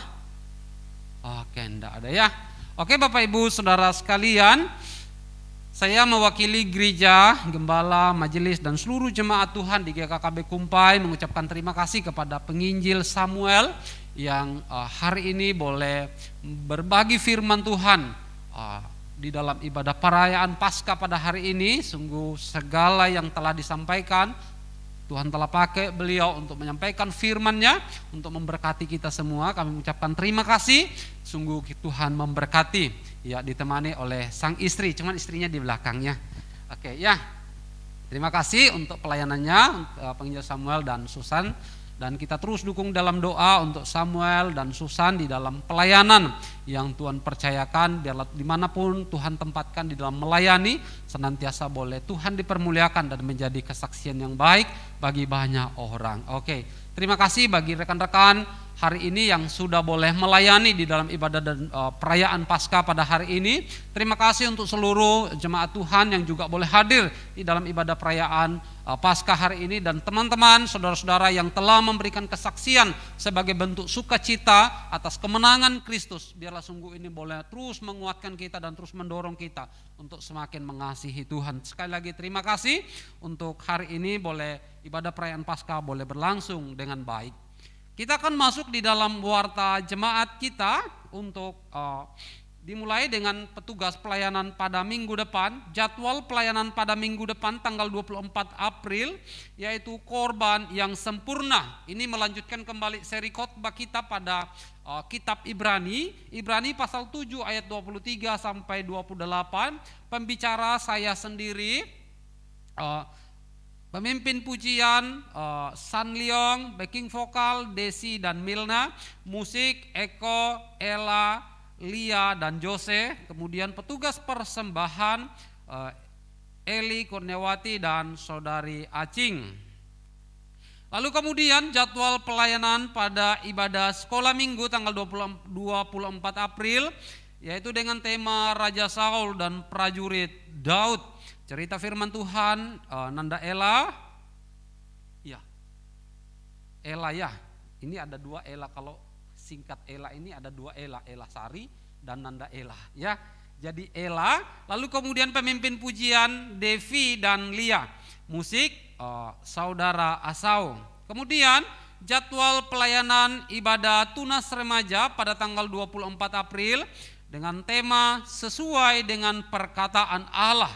Oke, enggak ada ya. Oke, Bapak Ibu Saudara sekalian, saya mewakili gereja, gembala, majelis dan seluruh jemaat Tuhan di GKKB Kumpai mengucapkan terima kasih kepada penginjil Samuel yang hari ini boleh berbagi firman Tuhan di dalam ibadah perayaan Paskah pada hari ini. Sungguh segala yang telah disampaikan, Tuhan telah pakai beliau untuk menyampaikan firman-Nya untuk memberkati kita semua. Kami mengucapkan terima kasih. Sungguh Tuhan memberkati. Ya, ditemani oleh sang istri, cuman istrinya di belakangnya. Oke, ya. Terima kasih untuk pelayanannya untuk penginjil Samuel dan Susan. Dan kita terus dukung dalam doa untuk Samuel dan Susan di dalam pelayanan yang Tuhan percayakan. Biarlah dimanapun Tuhan tempatkan di dalam melayani, senantiasa boleh Tuhan dipermuliakan dan menjadi kesaksian yang baik bagi banyak orang. Oke, terima kasih bagi rekan-rekan hari ini yang sudah boleh melayani di dalam ibadah dan perayaan Paskah pada hari ini. Terima kasih untuk seluruh jemaat Tuhan yang juga boleh hadir di dalam ibadah perayaan Paskah hari ini, dan teman-teman, saudara-saudara yang telah memberikan kesaksian sebagai bentuk sukacita atas kemenangan Kristus. Biarlah sungguh ini boleh terus menguatkan kita dan terus mendorong kita untuk semakin mengasihi Tuhan. Sekali lagi terima kasih untuk hari ini boleh ibadah perayaan Paskah boleh berlangsung dengan baik. Kita akan masuk di dalam warta jemaat kita untuk dimulai dengan petugas pelayanan pada minggu depan. Jadwal pelayanan pada minggu depan tanggal 24 April yaitu korban yang sempurna. Ini melanjutkan kembali seri khotbah kita pada kitab Ibrani pasal 7 ayat 23 sampai 28. Pembicara saya sendiri, pemimpin pujian San Leong, backing vokal Desi dan Milna, musik Eko, Ella, Lia dan Jose, kemudian petugas persembahan Eli Kurniawati dan saudari Acing. Lalu kemudian jadwal pelayanan pada ibadah sekolah minggu tanggal 24 April yaitu dengan tema Raja Saul dan prajurit Daud. Cerita firman Tuhan Nanda Ella. Ya. Ella ya. Ini ada 2 Ella, kalau singkat Ella ini ada 2 Ella, Ella Sari dan Nanda Ella ya. Jadi Ella, lalu kemudian pemimpin pujian Devi dan Lia, musik saudara Asau. Kemudian jadwal pelayanan ibadah tunas remaja pada tanggal 24 April dengan tema sesuai dengan perkataan Allah.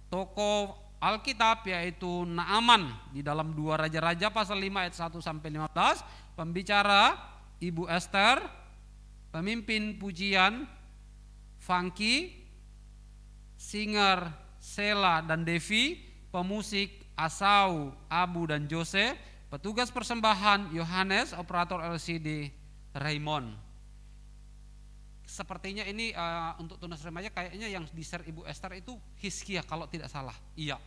Toko Alkitab, yaitu Naaman di dalam 2 Raja-Raja pasal 5 ayat 1 sampai 15. Pembicara Ibu Ester, pemimpin pujian Funky, singer Sela dan Devi, pemusik Asau, Abu dan Jose, petugas persembahan Yohanes, operator LCD Raymond. Sepertinya ini untuk tunas remaja kayaknya yang di-share Ibu Esther itu Hizkia kalau tidak salah. Iya,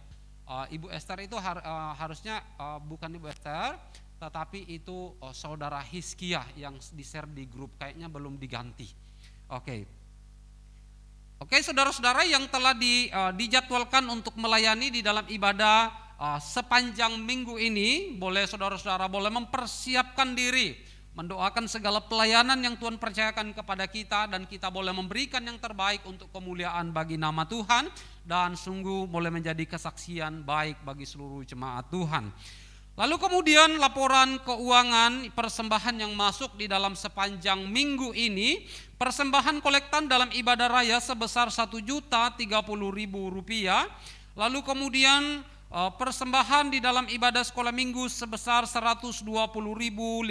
Ibu Esther itu harusnya bukan Ibu Esther, tetapi itu saudara Hizkia yang di-share di grup, kayaknya belum diganti. Oke, saudara-saudara yang telah dijadwalkan untuk melayani di dalam ibadah sepanjang minggu ini, boleh saudara-saudara boleh mempersiapkan diri, mendoakan segala pelayanan yang Tuhan percayakan kepada kita, dan kita boleh memberikan yang terbaik untuk kemuliaan bagi nama Tuhan, dan sungguh boleh menjadi kesaksian baik bagi seluruh jemaat Tuhan. Lalu kemudian laporan keuangan persembahan yang masuk di dalam sepanjang minggu ini, persembahan kolektan dalam ibadah raya sebesar Rp1.030.000. Lalu kemudian persembahan di dalam ibadah sekolah minggu sebesar Rp120.500.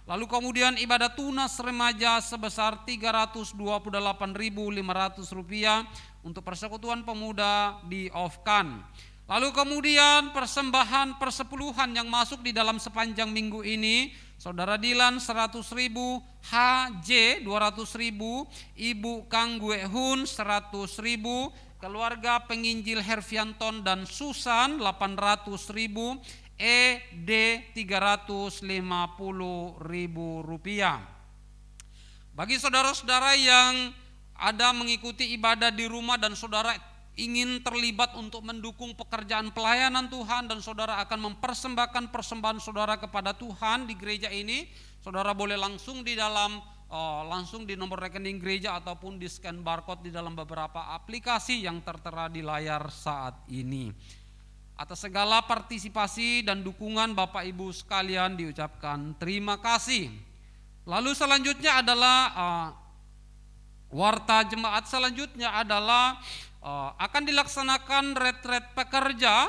Lalu kemudian ibadah tunas remaja sebesar Rp328.500 untuk persekutuan pemuda di Ofkan. Lalu kemudian persembahan persepuluhan yang masuk di dalam sepanjang minggu ini, Saudara Dilan 100.000, HJ 200.000, Ibu Kang Gue Hun 100.000, keluarga penginjil Hervianton dan Susan 800.000, ED 350.000 rupiah. Bagi saudara-saudara yang ada mengikuti ibadah di rumah dan saudara ingin terlibat untuk mendukung pekerjaan pelayanan Tuhan, dan saudara akan mempersembahkan persembahan saudara kepada Tuhan di gereja ini, saudara boleh langsung di dalam langsung di nomor rekening gereja ataupun di scan barcode di dalam beberapa aplikasi yang tertera di layar saat ini. Atas segala partisipasi dan dukungan Bapak Ibu sekalian diucapkan terima kasih. Lalu selanjutnya adalah warta jemaat selanjutnya adalah akan dilaksanakan retret pekerja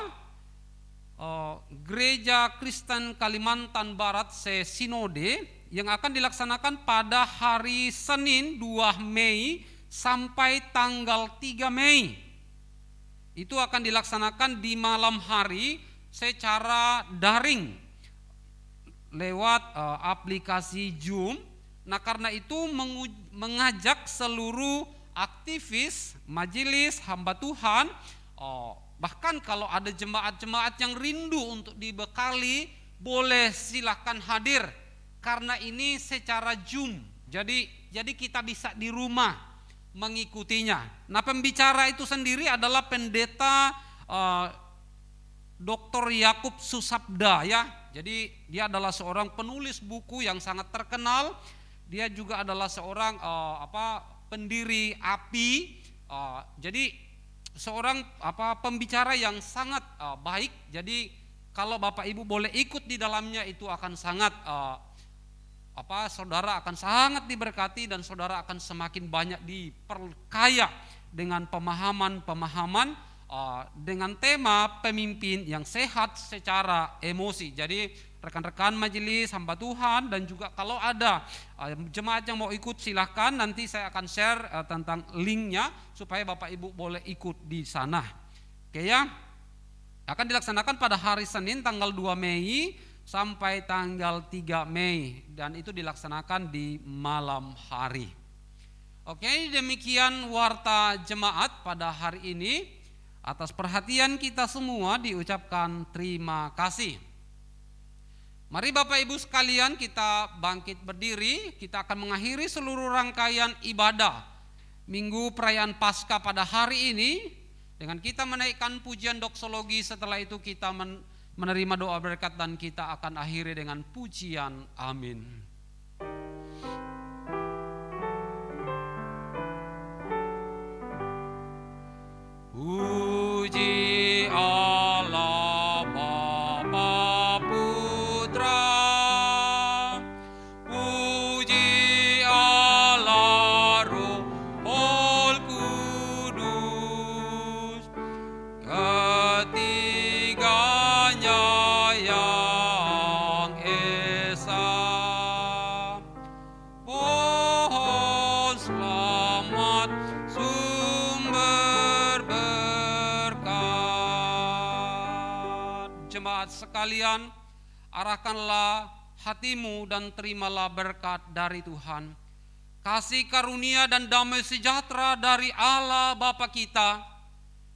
Gereja Kristen Kalimantan Barat se-Sinode yang akan dilaksanakan pada hari Senin 2 Mei sampai tanggal 3 Mei. Itu akan dilaksanakan di malam hari secara daring lewat aplikasi Zoom. Nah, karena itu mengajak seluruh aktivis, majelis, hamba Tuhan, bahkan kalau ada jemaat-jemaat yang rindu untuk dibekali, boleh silahkan hadir, karena ini secara Zoom. Jadi kita bisa di rumah mengikutinya. Nah, pembicara itu sendiri adalah pendeta Dr. Yakub Susabda ya. Jadi dia adalah seorang penulis buku yang sangat terkenal. Dia juga adalah seorang pendiri API, jadi seorang pembicara yang sangat baik. Jadi kalau Bapak Ibu boleh ikut di dalamnya, itu akan sangat saudara akan sangat diberkati, dan saudara akan semakin banyak diperkaya dengan pemahaman dengan tema pemimpin yang sehat secara emosi. Jadi rekan-rekan majelis, hamba Tuhan, dan juga kalau ada jemaat yang mau ikut silahkan, nanti saya akan share tentang linknya supaya Bapak Ibu boleh ikut di sana. Oke ya, akan dilaksanakan pada hari Senin tanggal 2 Mei sampai tanggal 3 Mei, dan itu dilaksanakan di malam hari. Oke, demikian warta jemaat pada hari ini. Atas perhatian kita semua diucapkan terima kasih. Mari Bapak Ibu sekalian, kita bangkit berdiri. Kita akan mengakhiri seluruh rangkaian ibadah Minggu Perayaan Paskah pada hari ini dengan kita menaikkan pujian doksologi. Setelah itu kita menerima doa berkat, dan kita akan akhiri dengan pujian amin. Puji Allah Bapa Putra, puji Allah Roh Kudus. jemaat sekalian, arahkanlah hatimu dan terimalah berkat dari Tuhan. Kasih karunia dan damai sejahtera dari Allah Bapa kita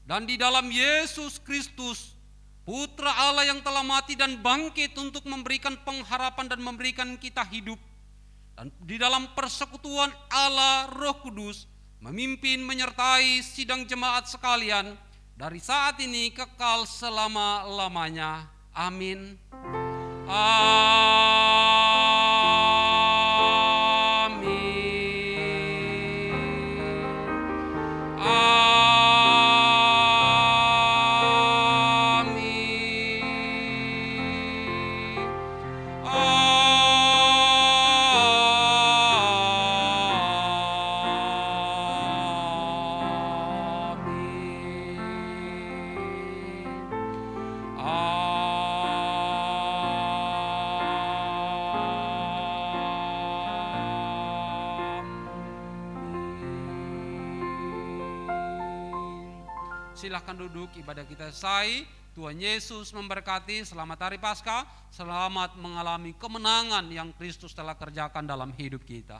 dan di dalam Yesus Kristus, Putra Allah yang telah mati dan bangkit untuk memberikan pengharapan dan memberikan kita hidup, dan di dalam persekutuan Allah Roh Kudus memimpin menyertai sidang jemaat sekalian dari saat ini kekal selama-lamanya. Amin. Silahkan duduk, ibadah kita selesai. Tuhan Yesus memberkati. Selamat Hari Paskah. Selamat mengalami kemenangan yang Kristus telah kerjakan dalam hidup kita.